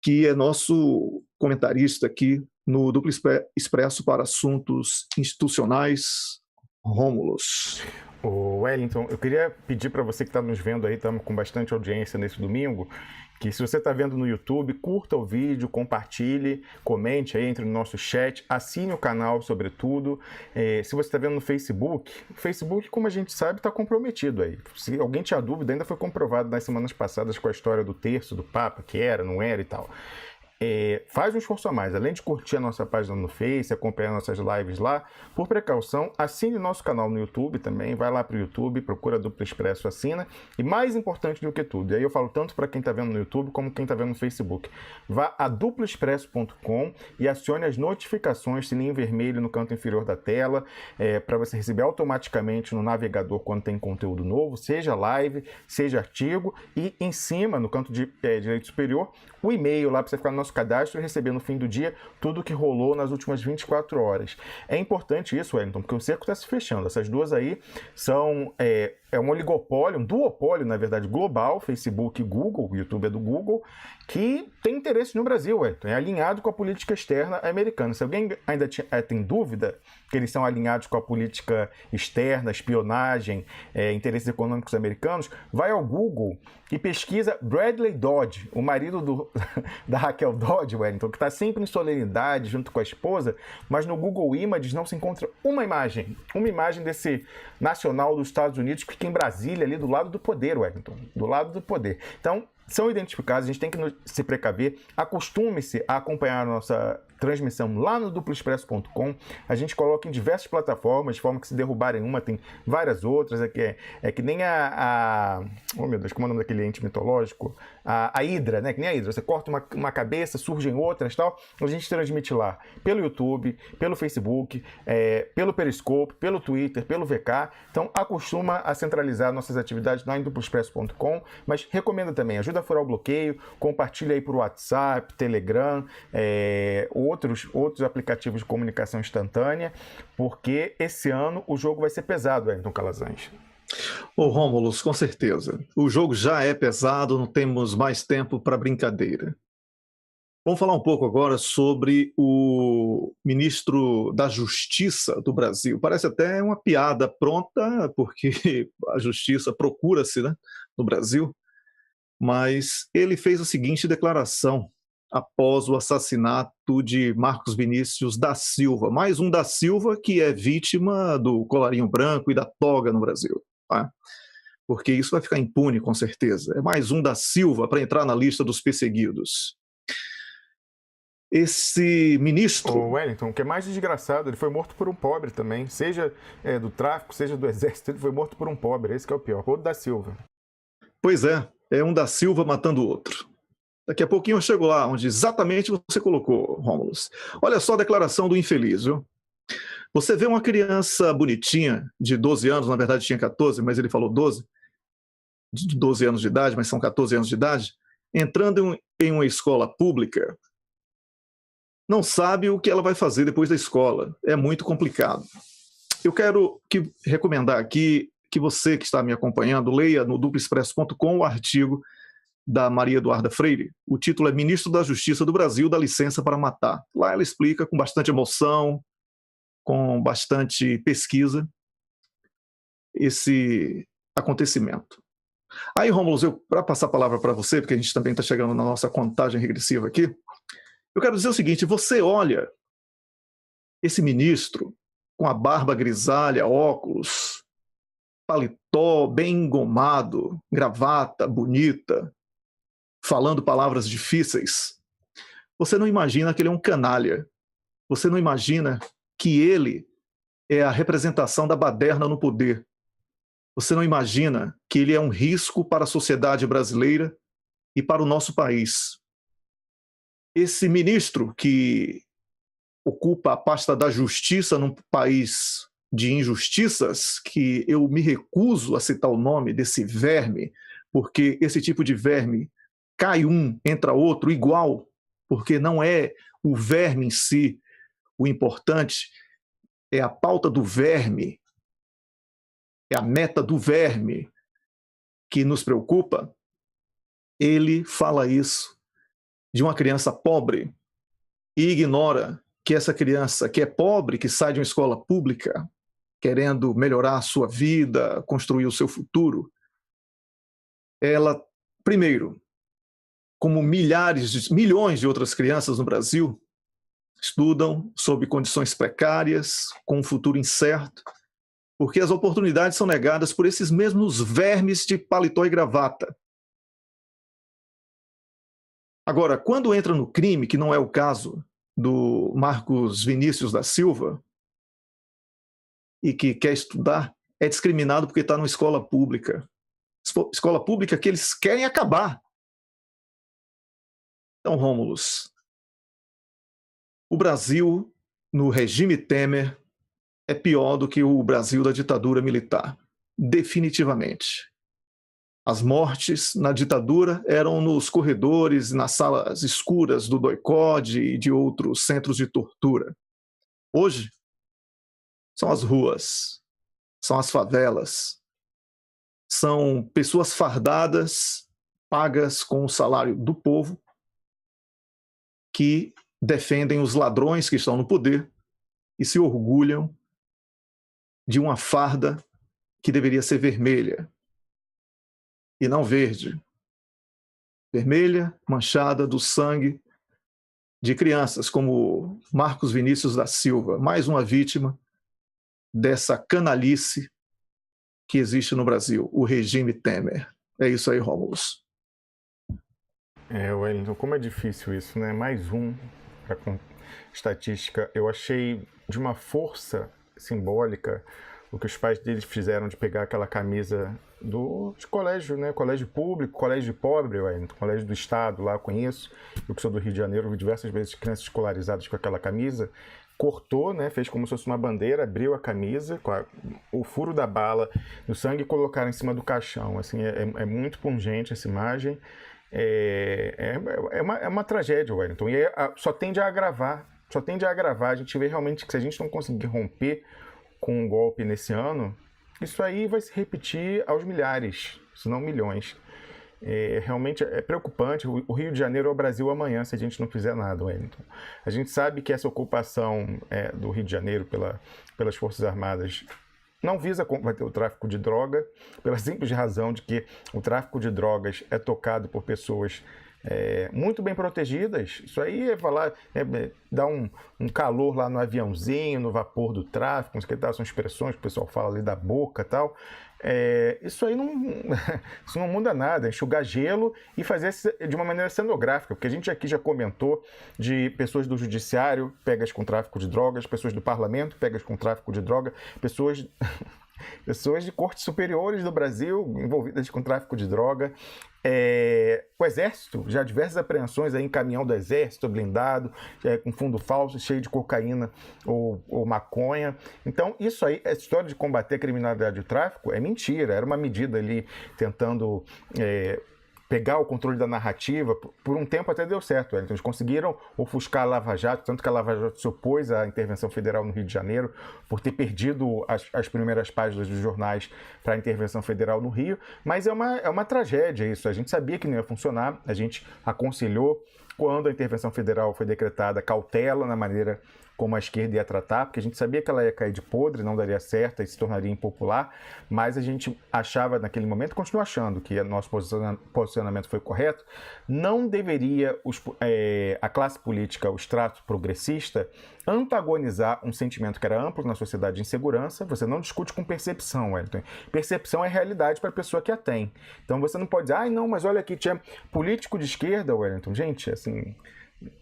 que é nosso comentarista aqui no Duplo Expresso para assuntos institucionais. Rômulus. Ô Wellington, eu queria pedir para você que está nos vendo aí, estamos com bastante audiência nesse domingo, que se você está vendo no YouTube, curta o vídeo, compartilhe, comente aí, entre no nosso chat, assine o canal, sobretudo. Se você está vendo no Facebook, o Facebook, como a gente sabe, está comprometido aí. Se alguém tinha dúvida, ainda foi comprovado nas semanas passadas com a história do terço do Papa, que era, não era e tal. Faz um esforço a mais, além de curtir a nossa página no Face, acompanhar nossas lives lá, por precaução, assine nosso canal no YouTube também, vai lá para o YouTube, procura Duplo Expresso, assina, e mais importante do que tudo, e aí eu falo tanto para quem está vendo no YouTube como quem está vendo no Facebook, vá a duploexpresso.com e acione as notificações, sininho vermelho no canto inferior da tela, para você receber automaticamente no navegador quando tem conteúdo novo, seja live, seja artigo, e em cima, no canto direito superior, o e-mail lá para você ficar no nosso cadastro e receber no fim do dia tudo que rolou nas últimas 24 horas. É importante isso, Wellington, porque o cerco está se fechando. Essas duas aí são um oligopólio, um duopólio, na verdade, global, Facebook e Google, o YouTube é do Google, que tem interesse no Brasil, Wellington, é alinhado com a política externa americana. Se alguém ainda tem dúvida que eles são alinhados com a política externa, espionagem, interesses econômicos americanos, vai ao Google e pesquisa Bradley Dodge, o marido da Raquel Dodge, Wellington, que está sempre em solenidade junto com a esposa, mas no Google Images não se encontra uma imagem desse nacional dos Estados Unidos que fica em Brasília, ali do lado do poder, Wellington, do lado do poder. Então, são identificados, a gente tem que se precaver, acostume-se a acompanhar a nossa transmissão lá no duploexpresso.com, a gente coloca em diversas plataformas, de forma que se derrubarem uma, tem várias outras, é que nem oh meu Deus, como é o nome daquele ente mitológico? a hidra, né? Que nem a hidra. Você corta uma cabeça, surgem outras e tal. A gente transmite lá pelo YouTube, pelo Facebook, pelo Periscope, pelo Twitter, pelo VK. Então, acostuma a centralizar nossas atividades lá em duploexpresso.com, mas recomenda também, ajuda a furar o bloqueio, compartilha aí por WhatsApp, Telegram, outros aplicativos de comunicação instantânea, porque esse ano o jogo vai ser pesado, Wellington Calazans. Ô, Rômulus, com certeza. O jogo já é pesado, não temos mais tempo para brincadeira. Vamos falar um pouco agora sobre o ministro da Justiça do Brasil. Parece até uma piada pronta, porque a justiça procura-se, né, no Brasil, mas ele fez a seguinte declaração após o assassinato de Marcos Vinícius da Silva, mais um da Silva que é vítima do colarinho branco e da toga no Brasil, tá? Porque isso vai ficar impune, com certeza. É mais um da Silva para entrar na lista dos perseguidos. Esse ministro... O Wellington, o que é mais desgraçado, ele foi morto por um pobre também, seja do tráfico, seja do exército, ele foi morto por um pobre, esse que é o pior, outro da Silva. Pois é um da Silva matando o outro. Daqui a pouquinho eu chego lá, onde exatamente você colocou, Rômulus. Olha só a declaração do infeliz, viu? Você vê uma criança bonitinha, de 12 anos, na verdade tinha 14, mas ele falou 12, de 12 anos de idade, mas são 14 anos de idade, entrando em uma escola pública, não sabe o que ela vai fazer depois da escola. É muito complicado. Eu quero recomendar aqui que você que está me acompanhando leia no duploexpresso.com o artigo da Maria Eduarda Freire. O título é Ministro da Justiça do Brasil dá licença para matar. Lá ela explica com bastante emoção, com bastante pesquisa, esse acontecimento. Aí, Rômulus, para passar a palavra para você, porque a gente também está chegando na nossa contagem regressiva aqui, eu quero dizer o seguinte, você olha esse ministro com a barba grisalha, óculos, paletó bem engomado, gravata bonita, falando palavras difíceis, você não imagina que ele é um canalha. Você não imagina que ele é a representação da baderna no poder. Você não imagina que ele é um risco para a sociedade brasileira e para o nosso país. Esse ministro que ocupa a pasta da justiça num país de injustiças, que eu me recuso a citar o nome desse verme, porque esse tipo de verme cai um, entra outro igual, porque não é o verme em si o importante, é a pauta do verme, é a meta do verme que nos preocupa. Ele fala isso de uma criança pobre e ignora que essa criança que é pobre, que sai de uma escola pública, querendo melhorar a sua vida, construir o seu futuro, ela, primeiro, como milhões de outras crianças no Brasil, estudam sob condições precárias, com um futuro incerto, porque as oportunidades são negadas por esses mesmos vermes de paletó e gravata. Agora, quando entra no crime, que não é o caso do Marcos Vinícius da Silva, e que quer estudar, é discriminado porque está numa escola pública. Escola pública que eles querem acabar. Então, Rômulus, o Brasil, no regime Temer, é pior do que o Brasil da ditadura militar. Definitivamente. As mortes na ditadura eram nos corredores, nas salas escuras do doicode e de outros centros de tortura. Hoje, são as ruas, são as favelas, são pessoas fardadas, pagas com o salário do povo, que defendem os ladrões que estão no poder e se orgulham de uma farda que deveria ser vermelha e não verde. Vermelha, manchada do sangue de crianças como Marcos Vinícius da Silva, mais uma vítima dessa canalice que existe no Brasil, o regime Temer. É isso aí, Rômulus. Wellington, como é difícil isso, né? Mais um para estatística. Eu achei de uma força simbólica o que os pais deles fizeram de pegar aquela camisa de colégio, né? Colégio público, colégio de pobre, colégio do Estado, lá eu conheço. Eu que sou do Rio de Janeiro, vi diversas vezes crianças escolarizadas com aquela camisa. Cortou, né? Fez como se fosse uma bandeira, abriu a camisa, com o furo da bala, do sangue, e colocaram em cima do caixão. Assim, é muito pungente essa imagem. É uma tragédia, Wellington. E só tende a agravar. Só tende a agravar. A gente vê realmente que se a gente não conseguir romper com um golpe nesse ano, isso aí vai se repetir aos milhares, se não milhões. Realmente é preocupante. O Rio de Janeiro é o Brasil amanhã se a gente não fizer nada, Wellington. A gente sabe que essa ocupação do Rio de Janeiro pelas Forças Armadas não visa combater o tráfico de droga, pela simples razão de que o tráfico de drogas é tocado por pessoas muito bem protegidas. Isso aí é falar, dar um calor lá no aviãozinho, no vapor do tráfico, são expressões que o pessoal fala ali da boca e tal. Isso aí isso não muda nada, enxugar gelo e fazer de uma maneira cenográfica, porque a gente aqui já comentou de pessoas do judiciário pegas com tráfico de drogas, pessoas do parlamento pegas com tráfico de droga, pessoas de cortes superiores do Brasil envolvidas com tráfico de droga. O Exército, já diversas apreensões aí em caminhão do Exército, blindado, com fundo falso, cheio de cocaína ou maconha. Então, isso aí, essa história de combater a criminalidade e o tráfico é mentira. Era uma medida ali tentando pegar o controle da narrativa. Por um tempo até deu certo. Então, eles conseguiram ofuscar a Lava Jato, tanto que a Lava Jato se opôs à intervenção federal no Rio de Janeiro por ter perdido as primeiras páginas dos jornais para a intervenção federal no Rio. Mas é uma tragédia isso. A gente sabia que não ia funcionar, a gente aconselhou, quando a intervenção federal foi decretada, cautela na maneira como a esquerda ia tratar, porque a gente sabia que ela ia cair de podre, não daria certo e se tornaria impopular, mas a gente achava naquele momento, continua achando que o nosso posicionamento foi correto, não deveria a classe política, o extrato progressista, antagonizar um sentimento que era amplo na sociedade de insegurança. Você não discute com percepção, Wellington. Percepção é realidade para a pessoa que a tem. Então você não pode dizer, não, mas olha aqui, tinha político de esquerda, Wellington. Gente, assim,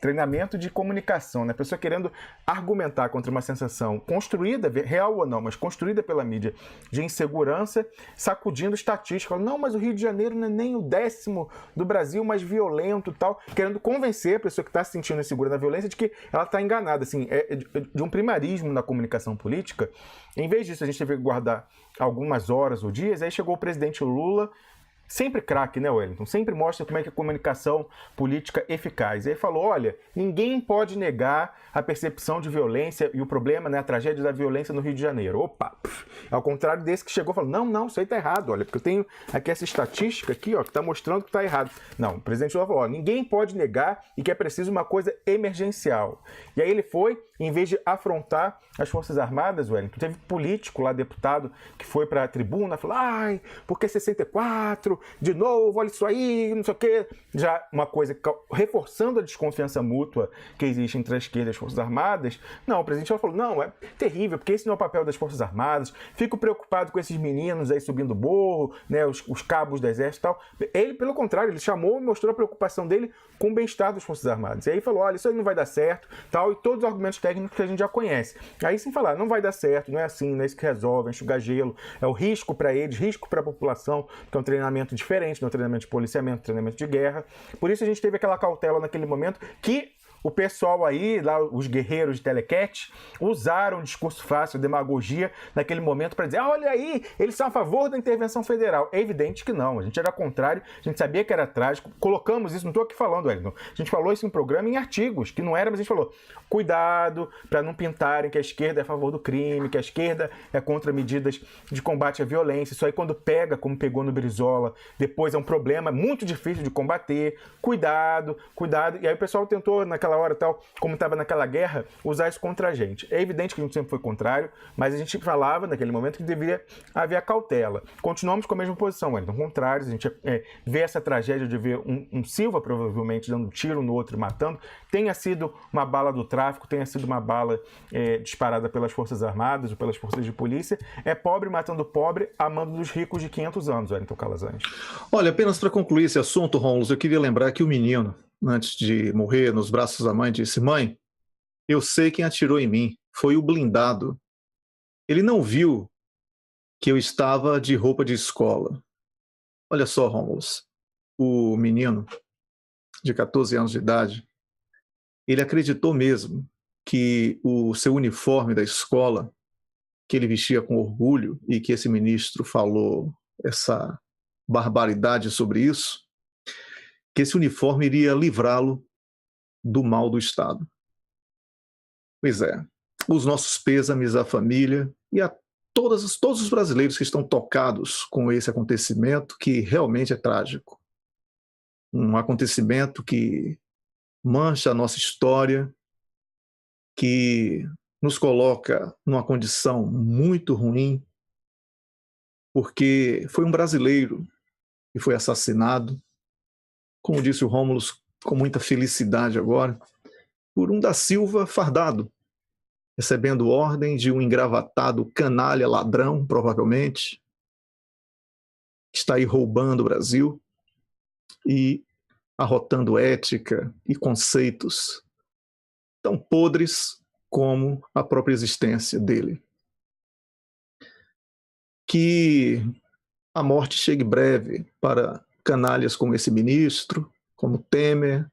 treinamento de comunicação, né? A pessoa querendo argumentar contra uma sensação construída, real ou não, mas construída pela mídia, de insegurança, sacudindo estatística. Não, mas o Rio de Janeiro não é nem o 10º do Brasil mais violento e tal, querendo convencer a pessoa que está se sentindo insegura na violência de que ela está enganada. Assim, de um primarismo na comunicação política. Em vez disso, a gente teve que guardar algumas horas ou dias. Aí chegou o presidente Lula, sempre craque, né, Wellington? Sempre mostra como é que a comunicação política é eficaz. E aí falou, olha, ninguém pode negar a percepção de violência e o problema, né, a tragédia da violência no Rio de Janeiro. Opa! Ao contrário desse que chegou e falou, não, isso aí tá errado, olha, porque eu tenho aqui essa estatística aqui, ó, que tá mostrando que tá errado. Não, o presidente Lula falou, ninguém pode negar e que é preciso uma coisa emergencial. E aí ele foi, em vez de afrontar as Forças Armadas, Wellington, teve político lá, deputado, que foi pra tribuna, falou, porque 64, de novo, olha isso aí, não sei o quê. Já uma coisa reforçando a desconfiança mútua que existe entre a esquerda e as Forças Armadas. Não, o presidente falou, não, é terrível, porque esse não é o papel das Forças Armadas, fico preocupado com esses meninos aí subindo o morro, né, os cabos do Exército e tal. Ele, pelo contrário, ele chamou e mostrou a preocupação dele com o bem-estar das Forças Armadas. E aí falou, olha, isso aí não vai dar certo, tal, e todos os argumentos técnicos que a gente já conhece. Aí sim falar, não vai dar certo, não é assim, não é isso que resolve, é enxugar gelo, é o risco para eles, risco para a população, que é um treinamento diferente, não é um treinamento de policiamento, treinamento de guerra. Por isso a gente teve aquela cautela naquele momento que o pessoal aí, lá, os guerreiros de Telecat, usaram o discurso fácil, demagogia, naquele momento para dizer, olha aí, eles são a favor da intervenção federal. É evidente que não, a gente era contrário, a gente sabia que era trágico, colocamos isso, não estou aqui falando, Wellington, a gente falou isso em programa, em artigos, que não era, mas a gente falou, cuidado para não pintarem que a esquerda é a favor do crime, que a esquerda é contra medidas de combate à violência, isso aí quando pega, como pegou no Brizola, depois é um problema muito difícil de combater, cuidado, e aí o pessoal tentou naquela hora, tal, como estava naquela guerra, usar isso contra a gente. É evidente que a gente sempre foi contrário, mas a gente falava naquele momento que deveria haver a cautela. Continuamos com a mesma posição, então contrários, a gente vê essa tragédia de ver um Silva provavelmente dando um tiro no outro e matando, tenha sido uma bala do tráfico, tenha sido uma bala disparada pelas Forças Armadas ou pelas forças de polícia, é pobre matando pobre, amando dos ricos de 500 anos, Wellington Calazans. Olha, apenas para concluir esse assunto, Rômulo, eu queria lembrar que o menino, antes de morrer nos braços da mãe, disse, mãe, eu sei quem atirou em mim, foi o blindado. Ele não viu que eu estava de roupa de escola. Olha só, Romulus, o menino de 14 anos de idade, ele acreditou mesmo que o seu uniforme da escola, que ele vestia com orgulho e que esse ministro falou essa barbaridade sobre isso, que esse uniforme iria livrá-lo do mal do Estado. Pois é, os nossos pêsames à família e a todos os brasileiros que estão tocados com esse acontecimento que realmente é trágico. Um acontecimento que mancha a nossa história, que nos coloca numa condição muito ruim, porque foi um brasileiro que foi assassinado, como disse o Rômulo, com muita felicidade agora, por um da Silva fardado, recebendo ordem de um engravatado canalha ladrão, provavelmente, que está aí roubando o Brasil e arrotando ética e conceitos tão podres como a própria existência dele. Que a morte chegue breve para canalhas como esse ministro, como Temer,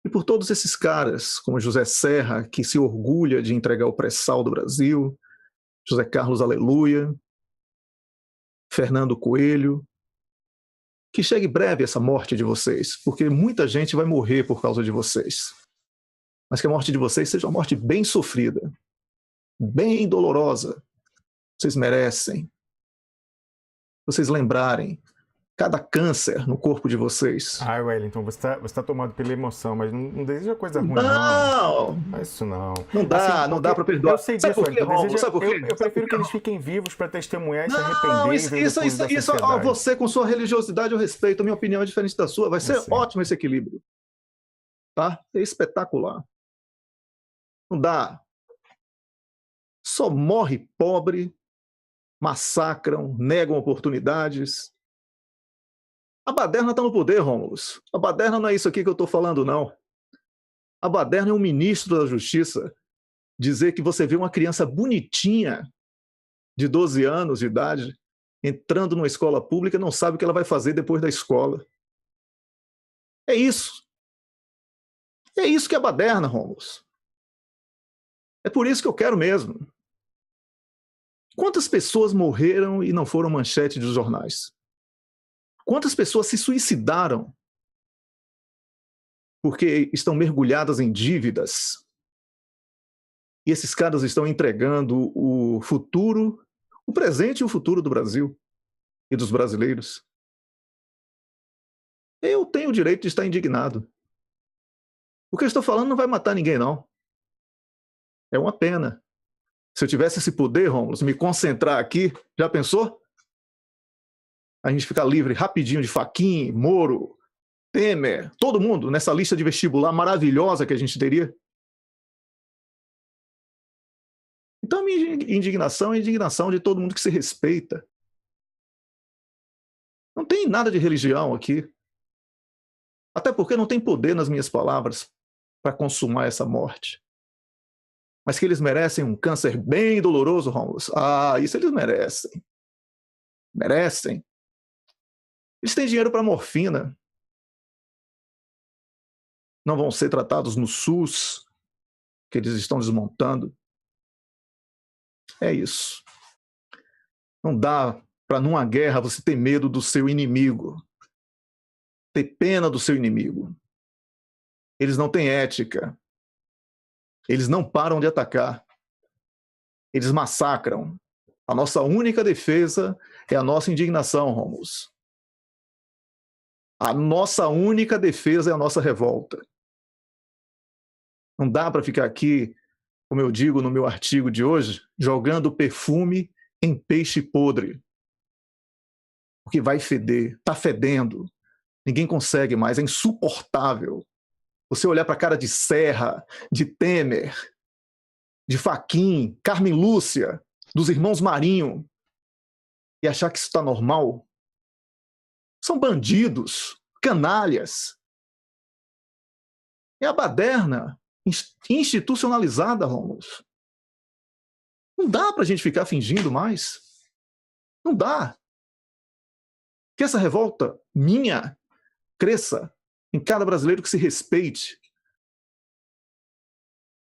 e por todos esses caras, como José Serra, que se orgulha de entregar o pré-sal do Brasil, José Carlos Aleluia, Fernando Coelho. Que chegue breve essa morte de vocês, porque muita gente vai morrer por causa de vocês. Mas que a morte de vocês seja uma morte bem sofrida, bem dolorosa. Vocês merecem. Vocês lembrarem cada câncer no corpo de vocês. Ai, Wellington, você tá tomado pela emoção, mas não deseja coisa ruim, não. Não faz isso não. Não dá, assim, não dá para perdoar. Eu sei disso, Wellington. Sabe por quê? Eu prefiro que eles fiquem vivos para testemunhar e se arrepender. Isso, você com sua religiosidade eu respeito. A minha opinião é diferente da sua. Vai ser ótimo esse equilíbrio. Tá? É espetacular. Não dá. Só morre pobre, massacram, negam oportunidades. A baderna está no poder, Rômulus. A baderna não é isso aqui que eu estou falando, não. A baderna é um ministro da Justiça dizer que você vê uma criança bonitinha de 12 anos de idade entrando numa escola pública e não sabe o que ela vai fazer depois da escola. É isso. É isso que é a baderna, Rômulus. É por isso que eu quero mesmo. Quantas pessoas morreram e não foram manchete dos jornais? Quantas pessoas se suicidaram porque estão mergulhadas em dívidas? E esses caras estão entregando o futuro, o presente e o futuro do Brasil e dos brasileiros. Eu tenho o direito de estar indignado. O que eu estou falando não vai matar ninguém, não. É uma pena. Se eu tivesse esse poder, Rômulo, me concentrar aqui, já pensou? A gente ficar livre rapidinho de Fachin, Moro, Temer, todo mundo nessa lista de vestibular maravilhosa que a gente teria. Então, a minha indignação é a indignação de todo mundo que se respeita. Não tem nada de religião aqui. Até porque não tem poder nas minhas palavras para consumar essa morte. Mas que eles merecem um câncer bem doloroso, Rômulo. Ah, isso eles merecem. Merecem. Eles têm dinheiro para morfina. Não vão ser tratados no SUS, que eles estão desmontando. É isso. Não dá para, numa guerra, você ter medo do seu inimigo. Ter pena do seu inimigo. Eles não têm ética. Eles não param de atacar. Eles massacram. A nossa única defesa é a nossa indignação, Rômulo. A nossa única defesa é a nossa revolta. Não dá para ficar aqui, como eu digo no meu artigo de hoje, jogando perfume em peixe podre. Porque vai feder, está fedendo. Ninguém consegue mais, é insuportável. Você olhar para a cara de Serra, de Temer, de Fachin, Carmen Lúcia, dos irmãos Marinho, e achar que isso está normal. São bandidos, canalhas. É a baderna institucionalizada, Rômulo. Não dá para a gente ficar fingindo mais. Não dá. Que essa revolta minha cresça em cada brasileiro que se respeite.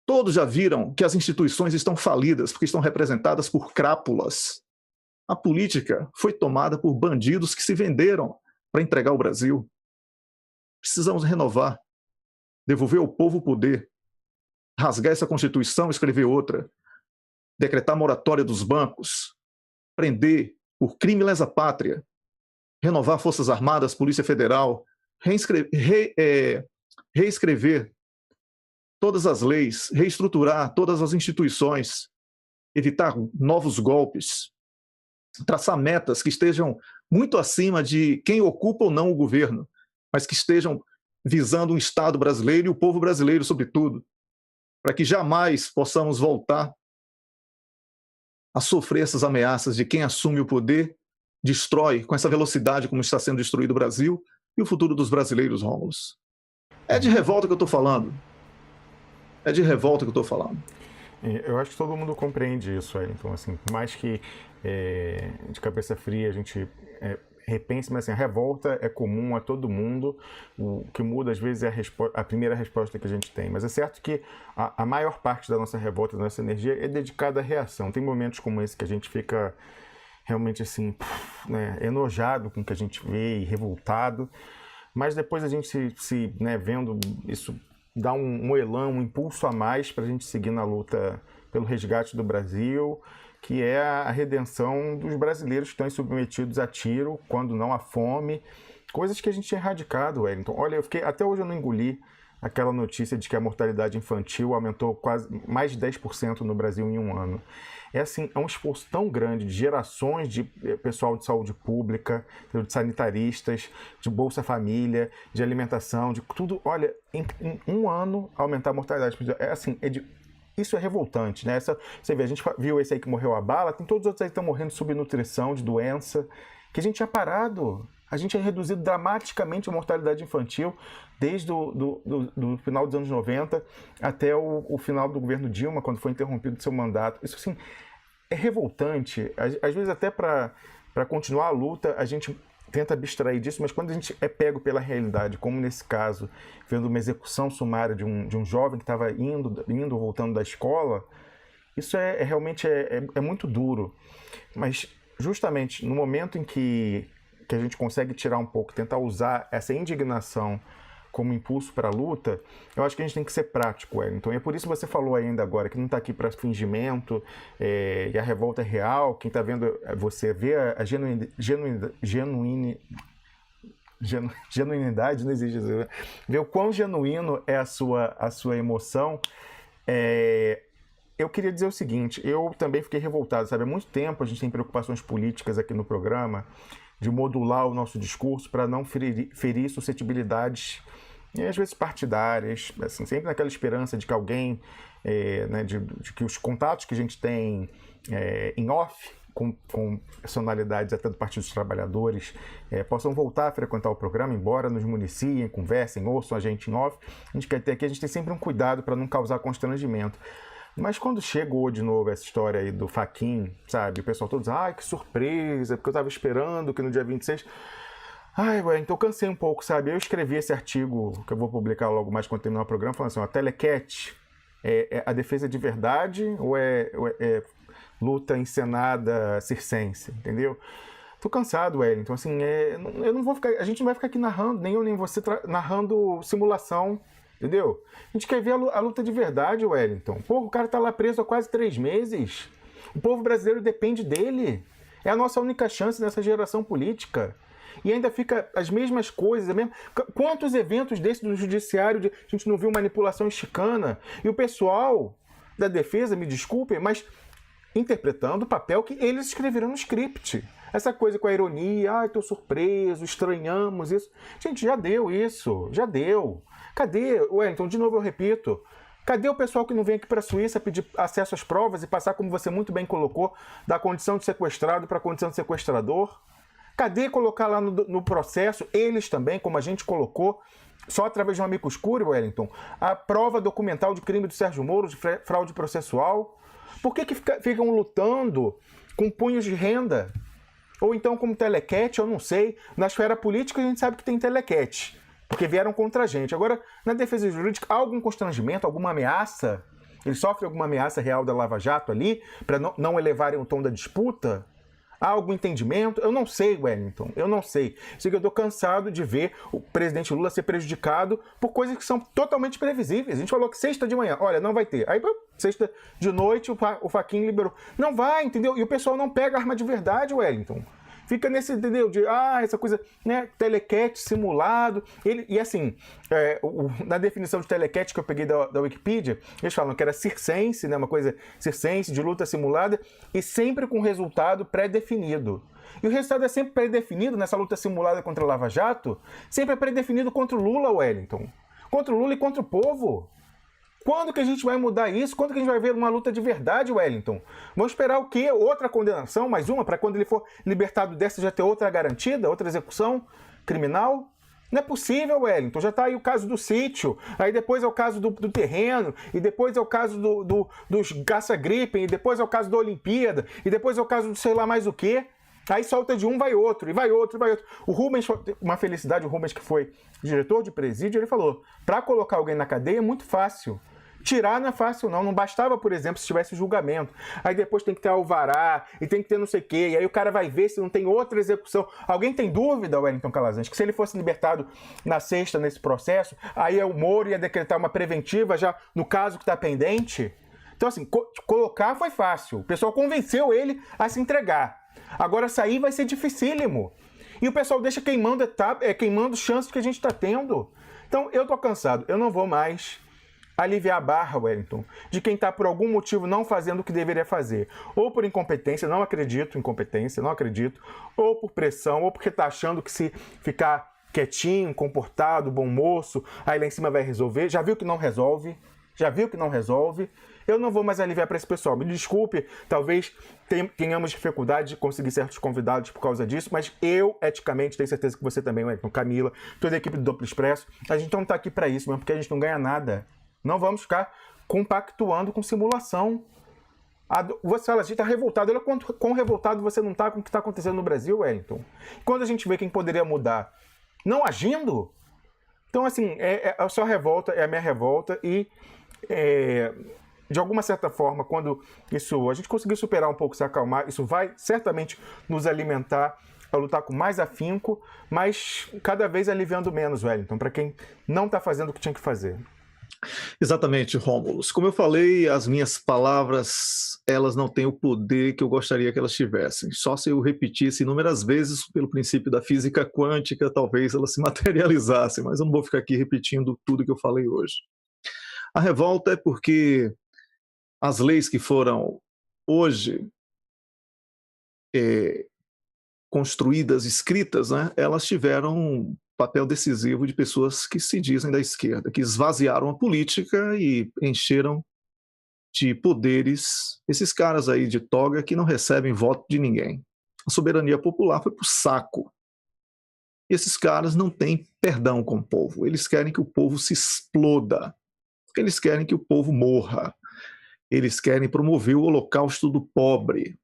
Todos já viram que as instituições estão falidas porque estão representadas por crápulas. A política foi tomada por bandidos que se venderam para entregar o Brasil. Precisamos renovar, devolver ao povo o poder, rasgar essa Constituição, escrever outra, decretar moratória dos bancos, prender por crime lesa pátria, renovar Forças Armadas, Polícia Federal, reescrever todas as leis, reestruturar todas as instituições, evitar novos golpes, traçar metas que estejam muito acima de quem ocupa ou não o governo, mas que estejam visando um Estado brasileiro e o povo brasileiro, sobretudo, para que jamais possamos voltar a sofrer essas ameaças de quem assume o poder, destrói com essa velocidade como está sendo destruído o Brasil e o futuro dos brasileiros, Rômulo. É de revolta que eu estou falando. É de revolta que eu estou falando. Eu acho que todo mundo compreende isso, Wellington. Assim, por mais que de cabeça fria a gente repense, mas assim, a revolta é comum a todo mundo. O que muda às vezes é a primeira resposta que a gente tem. Mas é certo que a maior parte da nossa revolta, da nossa energia é dedicada à reação. Tem momentos como esse que a gente fica realmente assim, né, enojado com o que a gente vê e revoltado. Mas depois a gente se vendo isso dá um elan, um impulso a mais para a gente seguir na luta pelo resgate do Brasil, que é a redenção dos brasileiros que estão submetidos a tiro, quando não a fome, coisas que a gente tinha erradicado, Wellington. Olha, até hoje eu não engoli aquela notícia de que a mortalidade infantil aumentou quase mais de 10% no Brasil em um ano. É um esforço tão grande de gerações de pessoal de saúde pública, de sanitaristas, de Bolsa Família, de alimentação, de tudo. Olha, em um ano aumentar a mortalidade. Isso é revoltante, né? Você vê, a gente viu esse aí que morreu a bala, tem todos os outros aí que estão morrendo de subnutrição, de doença, que a gente tinha parado. A gente tinha reduzido dramaticamente a mortalidade infantil desde do final dos anos 90 até o final do governo Dilma, quando foi interrompido seu mandato. Isso, assim, é revoltante. Às vezes, até para continuar a luta, a gente tenta abstrair disso, mas quando a gente é pego pela realidade, como nesse caso, vendo uma execução sumária de um jovem que estava indo ou voltando da escola, isso realmente muito duro. Mas, justamente, no momento em que a gente consegue tirar um pouco, tentar usar essa indignação como impulso para a luta, eu acho que a gente tem que ser prático, Wellington. E é por isso que você falou ainda agora que não está aqui para fingimento, e a revolta é real. Quem está vendo você vê a genuinidade, não existe isso, vê o quão genuíno é a sua emoção. Eu queria dizer o seguinte, eu também fiquei revoltado, sabe? Há muito tempo a gente tem preocupações políticas aqui no programa, de modular o nosso discurso para não ferir suscetibilidades, e às vezes partidárias, assim, sempre naquela esperança de que alguém, de que os contatos que a gente tem em off, com personalidades até do Partido dos Trabalhadores, possam voltar a frequentar o programa, embora nos municiem, conversem, ouçam a gente em off. A gente quer ter aqui, a gente tem sempre um cuidado para não causar constrangimento. Mas quando chegou de novo essa história aí do Fachin, sabe? O pessoal todo diz, ai, que surpresa, porque eu estava esperando que no dia 26... então eu cansei um pouco, sabe? Eu escrevi esse artigo, que eu vou publicar logo mais quando terminar o programa, falando assim, a Telecat é a defesa de verdade ou é luta encenada circense, entendeu? Tô cansado, Wellington, assim, eu não vou ficar, a gente não vai ficar aqui narrando, nem eu nem você narrando simulação, entendeu? A gente quer ver a luta de verdade, Wellington. Porra, o cara tá lá preso há quase 3 meses. O povo brasileiro depende dele. É a nossa única chance nessa geração política. E ainda fica as mesmas coisas. Quantos eventos desses do judiciário a gente não viu manipulação e chicana? E o pessoal da defesa, me desculpem, mas interpretando o papel que eles escreveram no script. Essa coisa com a ironia, tô surpreso, estranhamos isso. Gente, já deu isso, já deu. Cadê, Wellington, de novo eu repito, cadê o pessoal que não vem aqui para a Suíça pedir acesso às provas e passar, como você muito bem colocou, da condição de sequestrado para a condição de sequestrador? Cadê colocar lá no processo, eles também, como a gente colocou, só através de um amicus curiae, Wellington, a prova documental de crime do Sérgio Moro, de fraude processual? Por que ficam lutando com punhos de renda? ou então como telequete, eu não sei. Na esfera política a gente sabe que tem telequete, porque vieram contra a gente. Agora, na defesa jurídica, há algum constrangimento, alguma ameaça? Ele sofre alguma ameaça real da Lava Jato ali, para não elevarem o tom da disputa? Há algum entendimento? Eu não sei, Wellington, eu não sei. Sei que eu estou cansado de ver o presidente Lula ser prejudicado por coisas que são totalmente previsíveis. A gente falou que sexta de manhã, olha, não vai ter. Aí, sexta de noite, o Fachin liberou. Não vai, entendeu? E o pessoal não pega arma de verdade, Wellington. Fica nesse, entendeu? De, essa coisa, né? Telequete simulado. E assim, na definição de telequete que eu peguei da Wikipedia, eles falam que era circense, né? Uma coisa circense, de luta simulada, e sempre com resultado pré-definido. E o resultado é sempre pré-definido nessa luta simulada contra a Lava Jato, sempre é pré-definido contra o Lula, Wellington. Contra o Lula e contra o povo. Quando que a gente vai mudar isso? Quando que a gente vai ver uma luta de verdade, Wellington? Vamos esperar o quê? Outra condenação, mais uma, para quando ele for libertado dessa já ter outra garantida, outra execução criminal? Não é possível, Wellington. Já está aí o caso do sítio, aí depois é o caso do terreno, e depois é o caso dos caça-gripen, e depois é o caso da Olimpíada, e depois é o caso do sei lá mais o quê. Aí solta de um, vai outro, e vai outro, e vai outro. O Rubens, uma felicidade, o Rubens, que foi diretor de presídio, ele falou, para colocar alguém na cadeia é muito fácil. Tirar não é fácil, não. Não bastava, por exemplo, se tivesse julgamento. Aí depois tem que ter alvará, e tem que ter não sei o quê, e aí o cara vai ver se não tem outra execução. Alguém tem dúvida, Wellington Calazans, que se ele fosse libertado na sexta nesse processo, aí o Moro ia decretar uma preventiva já no caso que está pendente? Então, assim, colocar foi fácil. O pessoal convenceu ele a se entregar. Agora sair vai ser dificílimo. E o pessoal deixa queimando chances que a gente está tendo. Então, eu tô cansado. Eu não vou mais aliviar a barra, Wellington, de quem está por algum motivo não fazendo o que deveria fazer. Ou por incompetência, não acredito em incompetência, não acredito. Ou por pressão, ou porque está achando que se ficar quietinho, comportado, bom moço, aí lá em cima vai resolver. Já viu que não resolve? Já viu que não resolve? Eu não vou mais aliviar para esse pessoal. Me desculpe, talvez tenhamos dificuldade de conseguir certos convidados por causa disso, mas eu, eticamente, tenho certeza que você também, Wellington, Camila, toda a equipe do Duplo Expresso, a gente não está aqui para isso, mesmo porque a gente não ganha nada. Não vamos ficar compactuando com simulação. Você fala, a gente está revoltado. Olha quão revoltado você não está com o que está acontecendo no Brasil, Wellington. Quando a gente vê quem poderia mudar, não agindo. Então, assim, a sua revolta é a minha revolta e, de alguma certa forma, quando a gente conseguir superar um pouco, se acalmar, isso vai certamente nos alimentar a lutar com mais afinco, mas cada vez aliviando menos, Wellington, para quem não está fazendo o que tinha que fazer. Exatamente, Rômulus. Como eu falei, as minhas palavras, elas não têm o poder que eu gostaria que elas tivessem. Só se eu repetisse inúmeras vezes pelo princípio da física quântica, talvez elas se materializassem, mas eu não vou ficar aqui repetindo tudo que eu falei hoje. A revolta é porque as leis que foram hoje construídas, escritas, né, elas tiveram papel decisivo de pessoas que se dizem da esquerda, que esvaziaram a política e encheram de poderes esses caras aí de toga que não recebem voto de ninguém. A soberania popular foi pro saco. E esses caras não têm perdão com o povo. Eles querem que o povo se exploda. Eles querem que o povo morra. Eles querem promover o holocausto do pobre.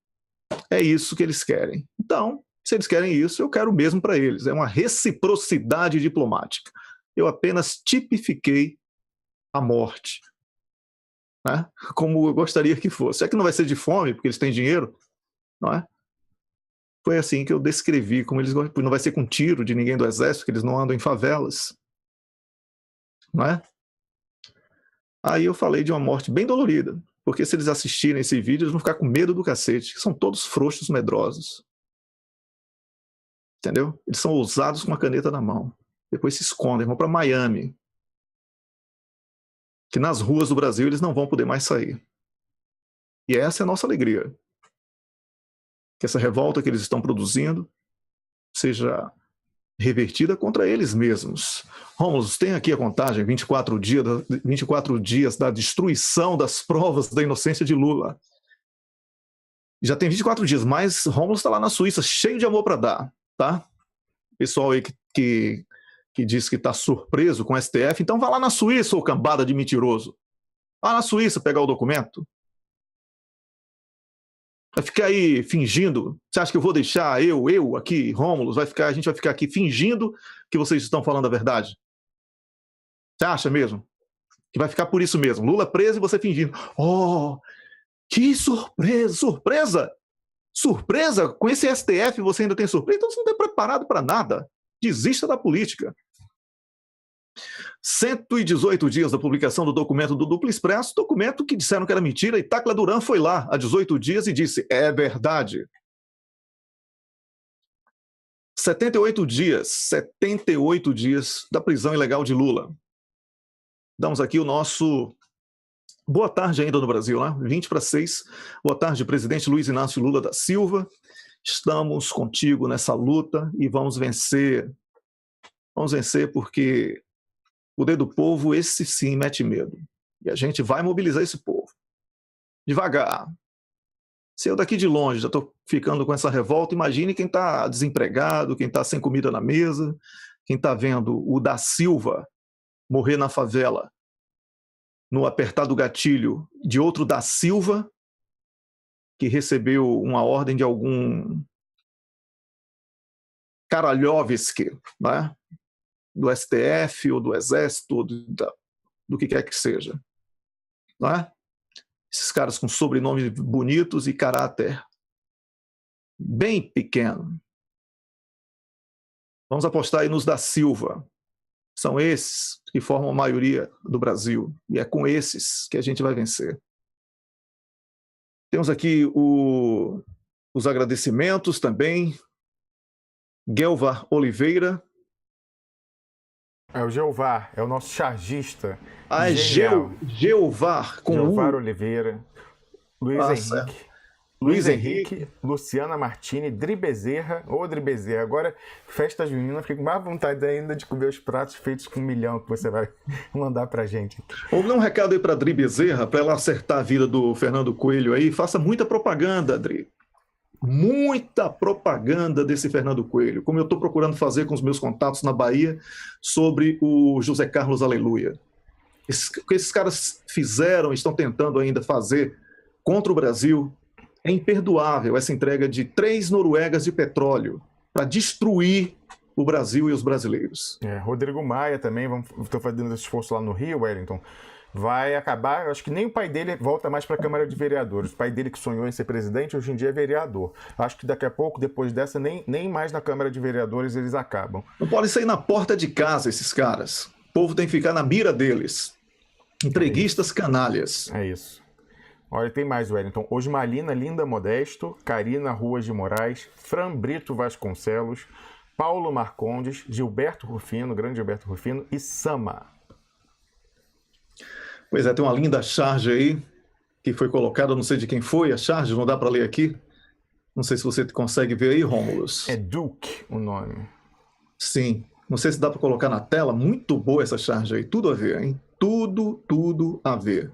É isso que eles querem. Então, se eles querem isso, eu quero o mesmo para eles. É uma reciprocidade diplomática. Eu apenas tipifiquei a morte, né? Como eu gostaria que fosse. É que não vai ser de fome, porque eles têm dinheiro, não é? Foi assim que eu descrevi como eles gostam. Não vai ser com tiro de ninguém do exército, que eles não andam em favelas, não é? Aí eu falei de uma morte bem dolorida, porque se eles assistirem esse vídeo, eles vão ficar com medo do cacete, que são todos frouxos medrosos. Entendeu? Eles são ousados com uma caneta na mão. Depois se escondem, vão para Miami. Que nas ruas do Brasil eles não vão poder mais sair. E essa é a nossa alegria. Que essa revolta que eles estão produzindo seja revertida contra eles mesmos. Rômulo, tem aqui a contagem, 24 dias da destruição das provas da inocência de Lula. Já tem 24 dias, mas Rômulo está lá na Suíça, cheio de amor para dar. Tá? Pessoal aí que diz que está surpreso com o STF, então vá lá na Suíça, ô cambada de mentiroso. Vá na Suíça pegar o documento. Vai ficar aí fingindo? Você acha que eu vou deixar eu aqui, Rômulo, a gente vai ficar aqui fingindo que vocês estão falando a verdade? Você acha mesmo? Que vai ficar por isso mesmo. Lula preso e você fingindo. Oh, que surpresa! Surpresa? Surpresa? Com esse STF você ainda tem surpresa? Então você não está preparado para nada. Desista da política. 118 dias da publicação do documento do Duplo Expresso, documento que disseram que era mentira, e Tacla Duran foi lá há 18 dias e disse, é verdade. 78 dias da prisão ilegal de Lula. Damos aqui o nosso boa tarde ainda no Brasil, né? 20 para 6. Boa tarde, presidente Luiz Inácio Lula da Silva. Estamos contigo nessa luta e vamos vencer. Vamos vencer porque o poder do povo, esse sim, mete medo. E a gente vai mobilizar esse povo. Devagar. Se eu daqui de longe já estou ficando com essa revolta, imagine quem está desempregado, quem está sem comida na mesa, quem está vendo o da Silva morrer na favela, no apertar do gatilho de outro da Silva, que recebeu uma ordem de algum Karalhovski, né? Do STF ou do Exército, ou do que quer que seja. Né? Esses caras com sobrenomes bonitos e caráter bem pequeno. Vamos apostar aí nos da Silva. São esses que formam a maioria do Brasil. E é com esses que a gente vai vencer. Temos aqui os agradecimentos também. Guelvar Oliveira. É o Geovar, é o nosso chargista. Ah, é Geovar com Geovar Oliveira. Luiz Henrique. Luiz Henrique, Luciana Martini, Dri Bezerra. Ô, Dri Bezerra, agora festa junina, fiquei com mais vontade ainda de comer os pratos feitos com 1 milhão que você vai mandar pra gente. Vamos dar um recado aí pra Dri Bezerra, pra ela acertar a vida do Fernando Coelho aí. Faça muita propaganda, Dri. Muita propaganda desse Fernando Coelho, como eu estou procurando fazer com os meus contatos na Bahia sobre o José Carlos Aleluia. O que esses caras fizeram, estão tentando ainda fazer contra o Brasil, é imperdoável essa entrega de 3 noruegas de petróleo para destruir o Brasil e os brasileiros. Rodrigo Maia também, estou fazendo esse esforço lá no Rio, Wellington. Vai acabar, acho que nem o pai dele volta mais para a Câmara de Vereadores. O pai dele que sonhou em ser presidente, hoje em dia é vereador. Acho que daqui a pouco, depois dessa, nem mais na Câmara de Vereadores eles acabam. Não podem sair na porta de casa esses caras. O povo tem que ficar na mira deles. Entreguistas canalhas. É isso. Olha, tem mais, Wellington. Osmalina Linda Modesto, Karina Ruas de Moraes, Fran Brito Vasconcelos, Paulo Marcondes, Gilberto Rufino, grande Gilberto Rufino, e Sama. Pois é, tem uma linda charge aí, que foi colocada, não sei de quem foi a charge, não dá para ler aqui. Não sei se você consegue ver aí, Rômulus. É Duke o nome. Sim, não sei se dá para colocar na tela. Muito boa essa charge aí, tudo a ver, hein? Tudo a ver.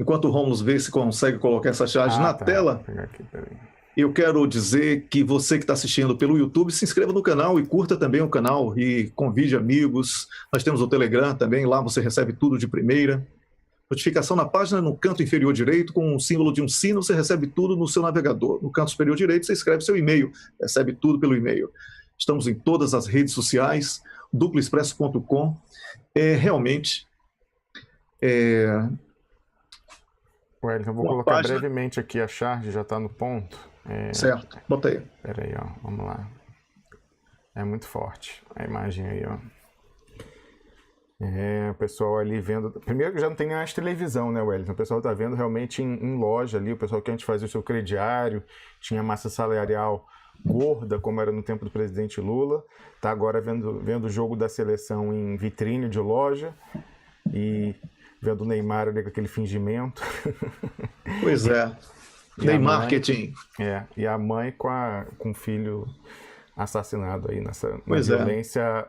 Enquanto o Rômulus vê se consegue colocar essa charge na tela, vou pegar aqui, peraí. Eu quero dizer que você que está assistindo pelo YouTube, se inscreva no canal e curta também o canal e convide amigos. Nós temos o Telegram também, lá você recebe tudo de primeira. Notificação na página no canto inferior direito, com o símbolo de um sino, você recebe tudo no seu navegador. No canto superior direito, você escreve seu e-mail, recebe tudo pelo e-mail. Estamos em todas as redes sociais, duploexpresso.com. Realmente... Wellington, eu vou colocar página brevemente aqui a charge, já está no ponto. Certo, bota aí. Espera aí, ó, vamos lá. É muito forte a imagem aí, ó. O pessoal ali vendo... Primeiro que já não tem nem mais televisão, né, Wellington? O pessoal está vendo realmente em loja ali, o pessoal que antes fazia o seu crediário, tinha massa salarial gorda, como era no tempo do presidente Lula, está agora vendo o jogo da seleção em vitrine de loja e vendo o Neymar ali com aquele fingimento. Pois é. Neymar marketing. E a mãe com o filho assassinado aí na violência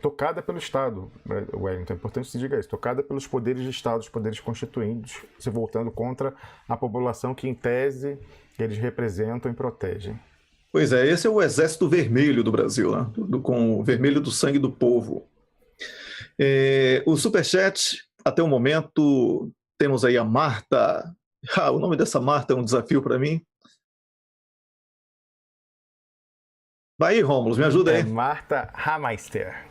tocada pelo Estado, Wellington. É importante que se diga isso, tocada pelos poderes de Estado, os poderes constituintes, se voltando contra a população que, em tese, eles representam e protegem. Pois é, esse é o Exército Vermelho do Brasil, né? Com o vermelho do sangue do povo. O Superchat, até o momento, temos aí a Marta O nome dessa Marta é um desafio para mim. Vai aí, Rômulo, me ajuda aí. Marta Hameister.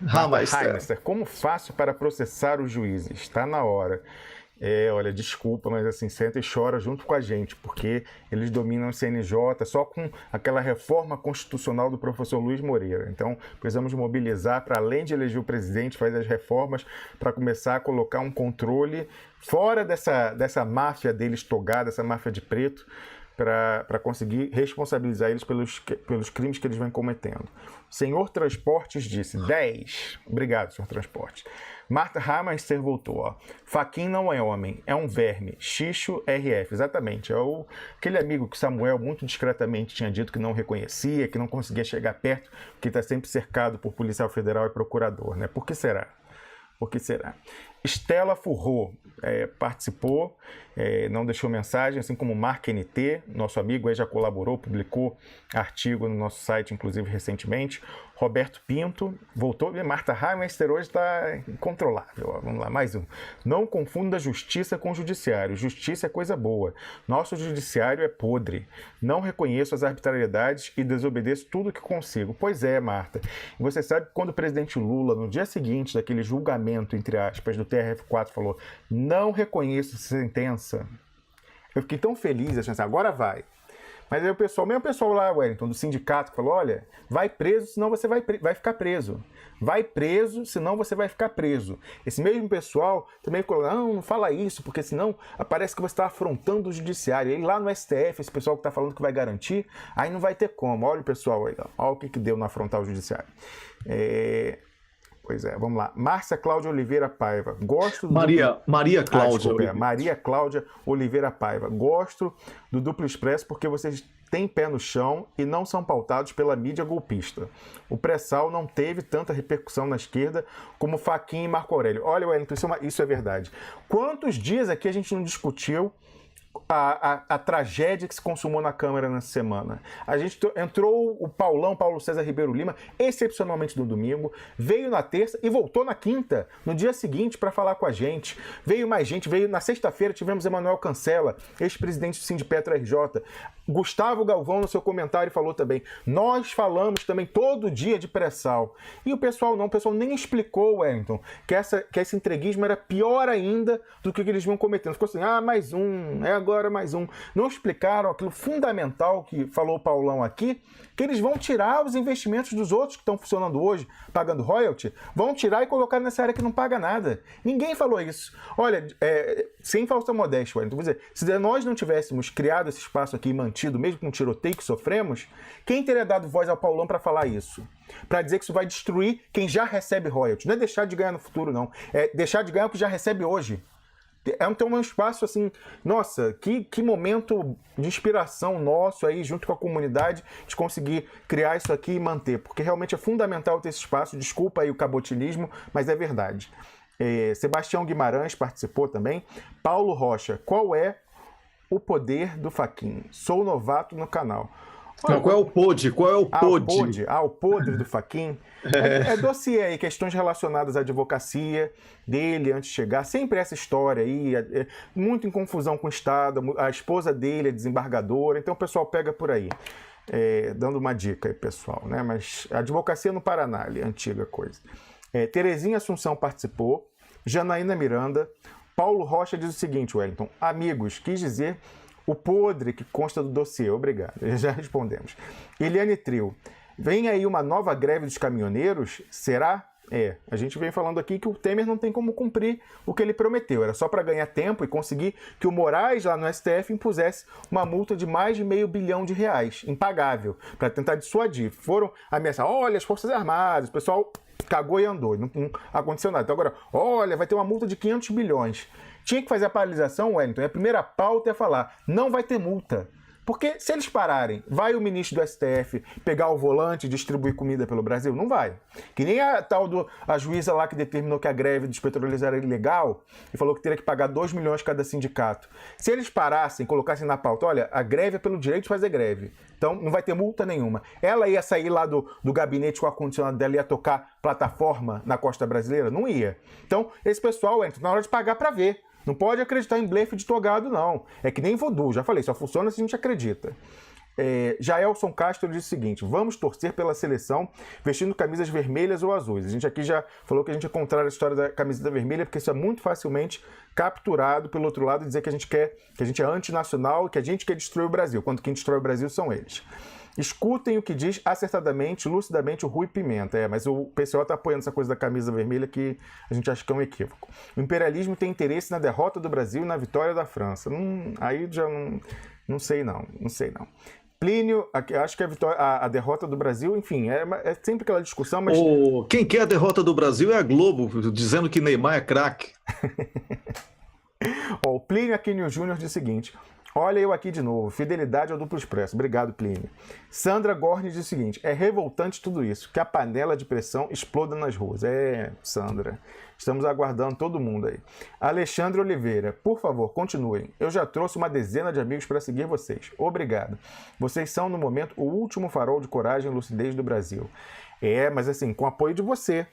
Hameister. Como faço para processar os juízes? Está na hora. Olha, desculpa, mas assim, senta e chora junto com a gente, porque eles dominam o CNJ só com aquela reforma constitucional do professor Luiz Moreira. Então, precisamos mobilizar para, além de eleger o presidente, fazer as reformas para começar a colocar um controle fora dessa máfia deles togada, essa máfia de preto, para conseguir responsabilizar eles pelos crimes que eles vêm cometendo. O senhor Transportes disse 10. Obrigado, senhor Transportes. Marta Hameister voltou. Ó. Fachin não é homem, é um verme. Xixo RF. Exatamente. É aquele amigo que Samuel muito discretamente tinha dito que não reconhecia, que não conseguia chegar perto, que está sempre cercado por policial federal e procurador. Né? Por que será? Por que será? Estela Furro participou, não deixou mensagem, assim como Mark NT, nosso amigo aí já colaborou, publicou artigo no nosso site, inclusive recentemente. Roberto Pinto voltou, e Marta Hameister hoje está incontrolável. Vamos lá, mais um. Não confunda justiça com judiciário. Justiça é coisa boa. Nosso judiciário é podre. Não reconheço as arbitrariedades e desobedeço tudo que consigo. Pois é, Marta. E você sabe que quando o presidente Lula, no dia seguinte daquele julgamento, entre aspas, do TRF4, falou: não reconheço essa sentença, eu fiquei tão feliz, achando assim, agora vai. Mas aí mesmo o pessoal lá, Wellington, do sindicato, falou: olha, vai preso, senão você vai ficar preso. Vai preso, senão você vai ficar preso. Esse mesmo pessoal também falou: não fala isso, porque senão parece que você está afrontando o judiciário. E aí lá no STF, esse pessoal que está falando que vai garantir, aí não vai ter como. Olha o pessoal aí, olha o que deu no afrontar o judiciário. Pois é, vamos lá. Márcia Cláudia Oliveira Paiva. Gosto do Maria Cláudia. Desculpa, Maria Cláudia Oliveira Paiva. Gosto do Duplo Expresso porque vocês têm pé no chão e não são pautados pela mídia golpista. O pré-sal não teve tanta repercussão na esquerda como Fachin e Marco Aurélio. Olha, Wellington, isso é verdade. Quantos dias aqui a gente não discutiu a tragédia que se consumou na Câmara nessa semana? A gente entrou o Paulo César Ribeiro Lima, excepcionalmente no domingo, veio na terça e voltou na quinta, no dia seguinte, para falar com a gente. Veio mais gente, na sexta-feira tivemos Emanuel Cancela, ex-presidente do Sindipetro RJ. Gustavo Galvão, no seu comentário, falou também: nós falamos também todo dia de pré-sal. E o pessoal nem explicou, Wellington, que esse entreguismo era pior ainda do que eles vinham cometendo. Ficou assim: mais um, agora mais um. Não explicaram aquilo fundamental que falou o Paulão aqui, que eles vão tirar os investimentos dos outros que estão funcionando hoje, pagando royalty, vão tirar e colocar nessa área que não paga nada. Ninguém falou isso. Olha, sem falsa modéstia, Wellington, vou dizer, se nós não tivéssemos criado esse espaço aqui e mantido, mesmo com o tiroteio que sofremos, quem teria dado voz ao Paulão para falar isso? Para dizer que isso vai destruir quem já recebe royalty. Não é deixar de ganhar no futuro, não. É deixar de ganhar o que já recebe hoje. Então é um espaço assim, nossa, que momento de inspiração nosso aí, junto com a comunidade, de conseguir criar isso aqui e manter, porque realmente é fundamental ter esse espaço. Desculpa aí o cabotilismo, mas é verdade. Sebastião Guimarães participou também. Paulo Rocha: qual é o poder do Fachin? Sou novato no canal. Não, qual é o pod? Qual é o pod? O podre do Fachin. É dossiê aí, questões relacionadas à advocacia dele antes de chegar. Sempre essa história aí, muito em confusão com o Estado. A esposa dele é desembargadora, então o pessoal pega por aí. Dando uma dica aí, pessoal, né? Mas a advocacia no Paraná, ali, antiga coisa. Terezinha Assunção participou. Janaína Miranda. Paulo Rocha diz o seguinte, Wellington: amigos, quis dizer o podre que consta do dossiê. Obrigado, já respondemos. Eliane Trio: vem aí uma nova greve dos caminhoneiros? Será? A gente vem falando aqui que o Temer não tem como cumprir o que ele prometeu. Era só para ganhar tempo e conseguir que o Moraes, lá no STF, impusesse uma multa de mais de R$500 bilhão, impagável, para tentar dissuadir. Foram ameaçar: olha, as Forças Armadas, o pessoal cagou e andou, não aconteceu nada. Então agora, olha, vai ter uma multa de 500 bilhões. Tinha que fazer a paralisação, Wellington, e a primeira pauta é falar: não vai ter multa. Porque se eles pararem, vai o ministro do STF pegar o volante e distribuir comida pelo Brasil? Não vai. Que nem a juíza lá que determinou que a greve dos petroleiros era ilegal e falou que teria que pagar 2 milhões cada sindicato. Se eles parassem, colocassem na pauta: olha, a greve é pelo direito de fazer greve, então não vai ter multa nenhuma. Ela ia sair lá do gabinete com o ar-condicionado dela e ia tocar plataforma na costa brasileira? Não ia. Então, esse pessoal, na hora de pagar para ver. Não pode acreditar em blefe de togado, não. É que nem voodoo, já falei, só funciona se a gente acredita. Jaelson Castro diz o seguinte: vamos torcer pela seleção vestindo camisas vermelhas ou azuis. A gente aqui já falou que a gente é contrário à história da camiseta vermelha, porque isso é muito facilmente capturado pelo outro lado e dizer que a gente é antinacional e que a gente quer destruir o Brasil, quando quem destrói o Brasil são eles. Escutem o que diz acertadamente, lucidamente o Rui Pimenta. Mas o PCO está apoiando essa coisa da camisa vermelha que a gente acha que é um equívoco. O imperialismo tem interesse na derrota do Brasil e na vitória da França. Aí já não sei não. Plínio, acho que a derrota do Brasil, enfim, é sempre aquela discussão, mas... Quem quer a derrota do Brasil é a Globo, dizendo que Neymar é craque. O Plínio Aquino Júnior diz o seguinte: olha eu aqui de novo, fidelidade ao duplo expresso. Obrigado, Plínio. Sandra Gorni diz o seguinte: é revoltante tudo isso, que a panela de pressão exploda nas ruas. Sandra, estamos aguardando todo mundo aí. Alexandre Oliveira, por favor, continuem. Eu já trouxe uma dezena de amigos para seguir vocês. Obrigado. Vocês são, no momento, o último farol de coragem e lucidez do Brasil. Mas assim, com apoio de você,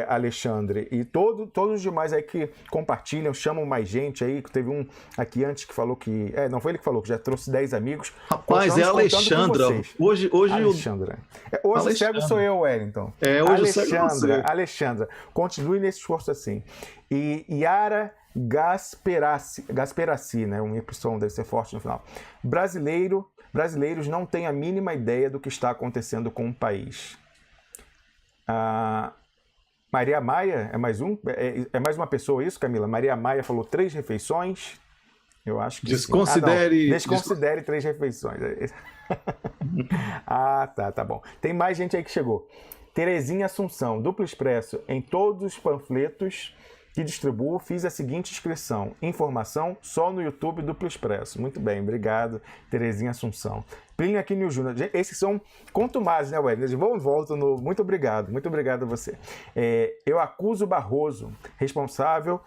Alexandre, e todos os demais aí que compartilham, chamam mais gente aí, que teve um aqui antes que falou que... não foi ele que falou, que já trouxe 10 amigos. Rapaz, é a Alexandra. Hoje Alexandra. Hoje o cego sou eu, Wellington. Hoje o cego é você. Alexandra, continue nesse esforço assim. E Yara Gasperassi, né? Um Y deve ser forte no final. Brasileiros não têm a mínima ideia do que está acontecendo com o país. Maria Maia é mais um? É mais uma pessoa isso, Camila? Maria Maia falou 3 refeições. Eu acho que desconsidere 3 refeições. Tá bom. Tem mais gente aí que chegou. Terezinha Assunção, duplo expresso em todos os panfletos que distribuo, fiz a seguinte inscrição: informação só no YouTube Duplo Expresso. Muito bem, obrigado, Terezinha Assunção. Plínio Aquino Júnior, esses são contumazes, né, Wellington? Vamos volta no... Muito obrigado a você. Eu acuso Barroso, responsável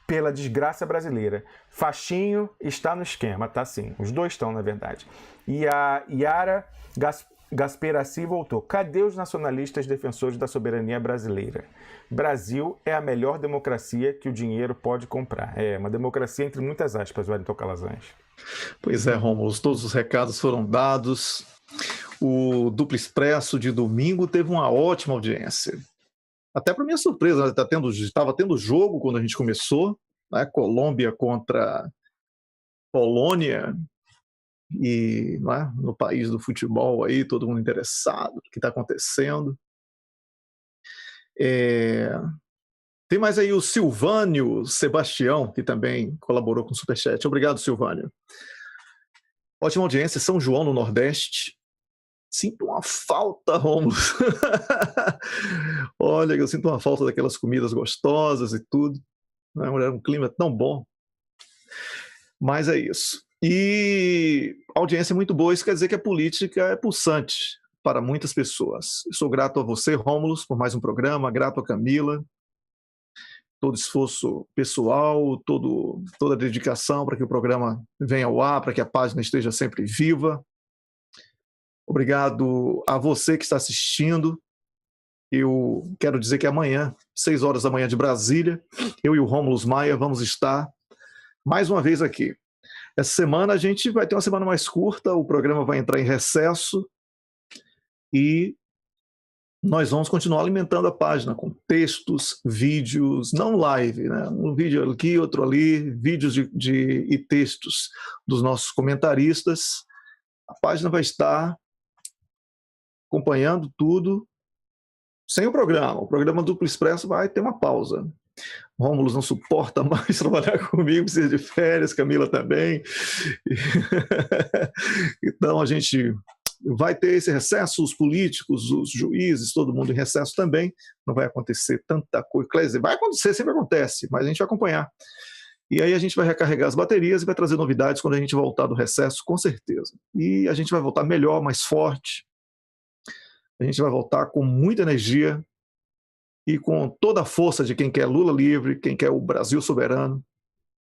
pela desgraça brasileira. Faxinho está no esquema, tá sim. Os dois estão, na verdade. E a Yara Gasperassi voltou. Cadê os nacionalistas defensores da soberania brasileira? Brasil é a melhor democracia que o dinheiro pode comprar. Uma democracia entre muitas aspas, Wellington Calazans. Pois é, Rômulo, todos os recados foram dados. O Duplo Expresso de domingo teve uma ótima audiência. Até para minha surpresa, estava tendo jogo quando a gente começou, né? Colômbia contra Polônia, e né, no país do futebol aí, todo mundo interessado no que está acontecendo. Tem mais aí o Silvânio Sebastião, que também colaborou com o Superchat. Obrigado, Silvânio. Ótima audiência, São João, no Nordeste. Sinto uma falta, Rômulo. Olha, eu sinto uma falta daquelas comidas gostosas e tudo. Era um clima tão bom. Mas é isso. E a audiência é muito boa, isso quer dizer que a política é pulsante para muitas pessoas. Eu sou grato a você, Rômulo, por mais um programa, grato a Camila, todo esforço pessoal, toda a dedicação para que o programa venha ao ar, para que a página esteja sempre viva. Obrigado a você que está assistindo. Eu quero dizer que amanhã, 6 horas da manhã de Brasília, eu e o Rômulo Maia vamos estar mais uma vez aqui. Essa semana a gente vai ter uma semana mais curta, o programa vai entrar em recesso e nós vamos continuar alimentando a página com textos, vídeos, não live, né? Um vídeo aqui, outro ali, vídeos e textos dos nossos comentaristas. A página vai estar acompanhando tudo sem o programa Duplo Expresso vai ter uma pausa. Rômulo não suporta mais trabalhar comigo, precisa de férias, Camila também. Então a gente vai ter esse recesso, os políticos, os juízes, todo mundo em recesso também. Não vai acontecer tanta coisa. Vai acontecer, sempre acontece, mas a gente vai acompanhar. E aí a gente vai recarregar as baterias e vai trazer novidades quando a gente voltar do recesso, com certeza. E a gente vai voltar melhor, mais forte. A gente vai voltar com muita energia e com toda a força de quem quer Lula livre, quem quer o Brasil soberano,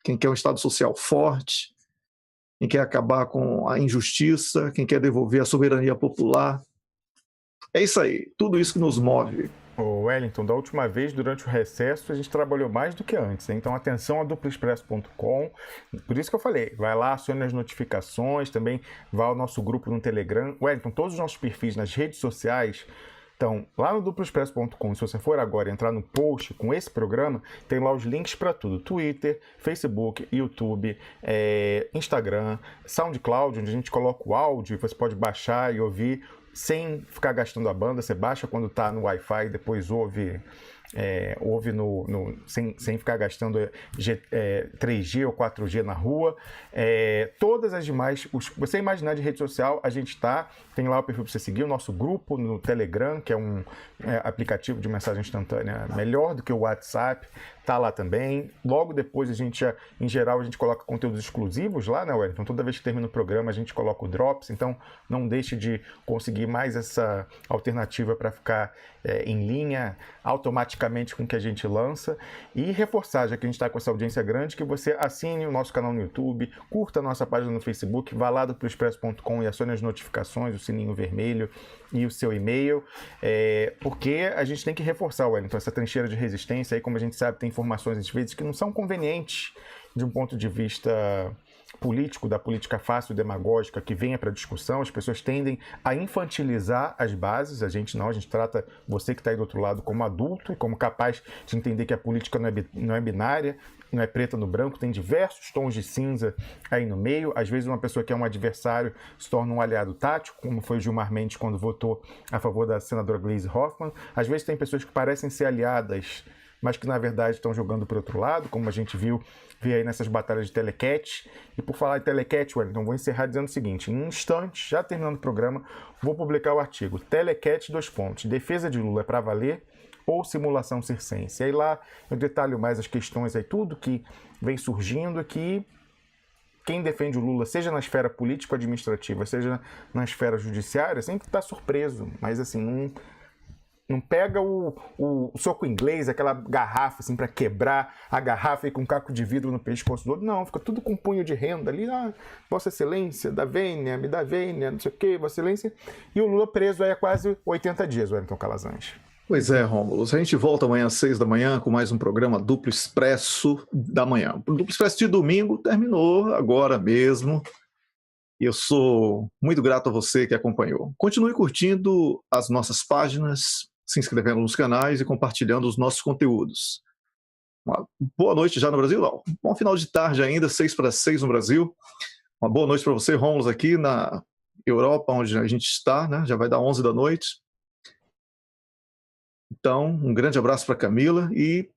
quem quer um Estado social forte, quem quer acabar com a injustiça, quem quer devolver a soberania popular. É isso aí, tudo isso que nos move. Ô Wellington, da última vez, durante o recesso, a gente trabalhou mais do que antes, né? Então, atenção a duploexpresso.com. Por isso que eu falei, vai lá, acione as notificações, também vai ao nosso grupo no Telegram. Wellington, todos os nossos perfis nas redes sociais estão lá no duploexpresso.com. Se você for agora entrar no post com esse programa, tem lá os links para tudo: Twitter, Facebook, YouTube, Instagram, SoundCloud, onde a gente coloca o áudio, você pode baixar e ouvir sem ficar gastando a banda. Você baixa quando está no Wi-Fi, depois ouve sem ficar gastando 3G ou 4G na rua. Todas as demais, você imaginar de rede social, a gente tem lá o perfil para você seguir, o nosso grupo no Telegram, que é um aplicativo de mensagem instantânea melhor do que o WhatsApp, tá lá também. Logo depois, em geral, a gente coloca conteúdos exclusivos lá, né, Wellington? Toda vez que termina o programa, a gente coloca o Drops, então não deixe de conseguir mais essa alternativa para ficar em linha automaticamente com o que a gente lança. E reforçar, já que a gente está com essa audiência grande, que você assine o nosso canal no YouTube, curta a nossa página no Facebook, vá lá do duploexpresso.com e acione as notificações, o sininho vermelho e o seu e-mail, porque a gente tem que reforçar, Wellington, essa trincheira de resistência. Aí, como a gente sabe, tem informações às vezes que não são convenientes de um ponto de vista político, da política fácil, demagógica, que venha para discussão. As pessoas tendem a infantilizar as bases. A gente trata você que está aí do outro lado como adulto e como capaz de entender que a política não é binária, não é preta no branco, tem diversos tons de cinza aí no meio. Às vezes uma pessoa que é um adversário se torna um aliado tático, como foi o Gilmar Mendes quando votou a favor da senadora Gleisi Hoffmann. Às vezes tem pessoas que parecem ser aliadas, mas que na verdade estão jogando para o outro lado, como a gente viu aí nessas batalhas de telecat. E por falar em telecat, Wellington, vou encerrar dizendo o seguinte: em um instante, já terminando o programa, vou publicar o artigo Telecat, defesa de Lula é para valer ou simulação circense. E aí lá eu detalho mais as questões aí, tudo que vem surgindo aqui. Quem defende o Lula, seja na esfera político-administrativa, seja na esfera judiciária, sempre está surpreso, mas assim, não pega o soco inglês, aquela garrafa assim para quebrar a garrafa e com um caco de vidro no pescoço do outro. Não, fica tudo com um punho de renda ali. Vossa Excelência, dá vênia, me dá vênia, não sei o quê, Vossa Excelência. E o Lula preso aí há quase 80 dias, Wellington Calazans. Pois é, Rômulo. A gente volta amanhã às 6 da manhã com mais um programa Duplo Expresso da manhã. O Duplo Expresso de domingo terminou agora mesmo. E eu sou muito grato a você que acompanhou. Continue curtindo as nossas páginas, se inscrevendo nos canais e compartilhando os nossos conteúdos. Uma boa noite já no Brasil, não. Um bom final de tarde ainda, 6:06 no Brasil. Uma boa noite para você, Rômulo, aqui na Europa, onde a gente está, né? Já vai dar 11 da noite. Então, um grande abraço para Camila e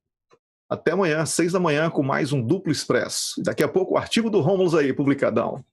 até amanhã, 6 da manhã, com mais um Duplo Expresso. Daqui a pouco o artigo do Rômulo aí, publicadão.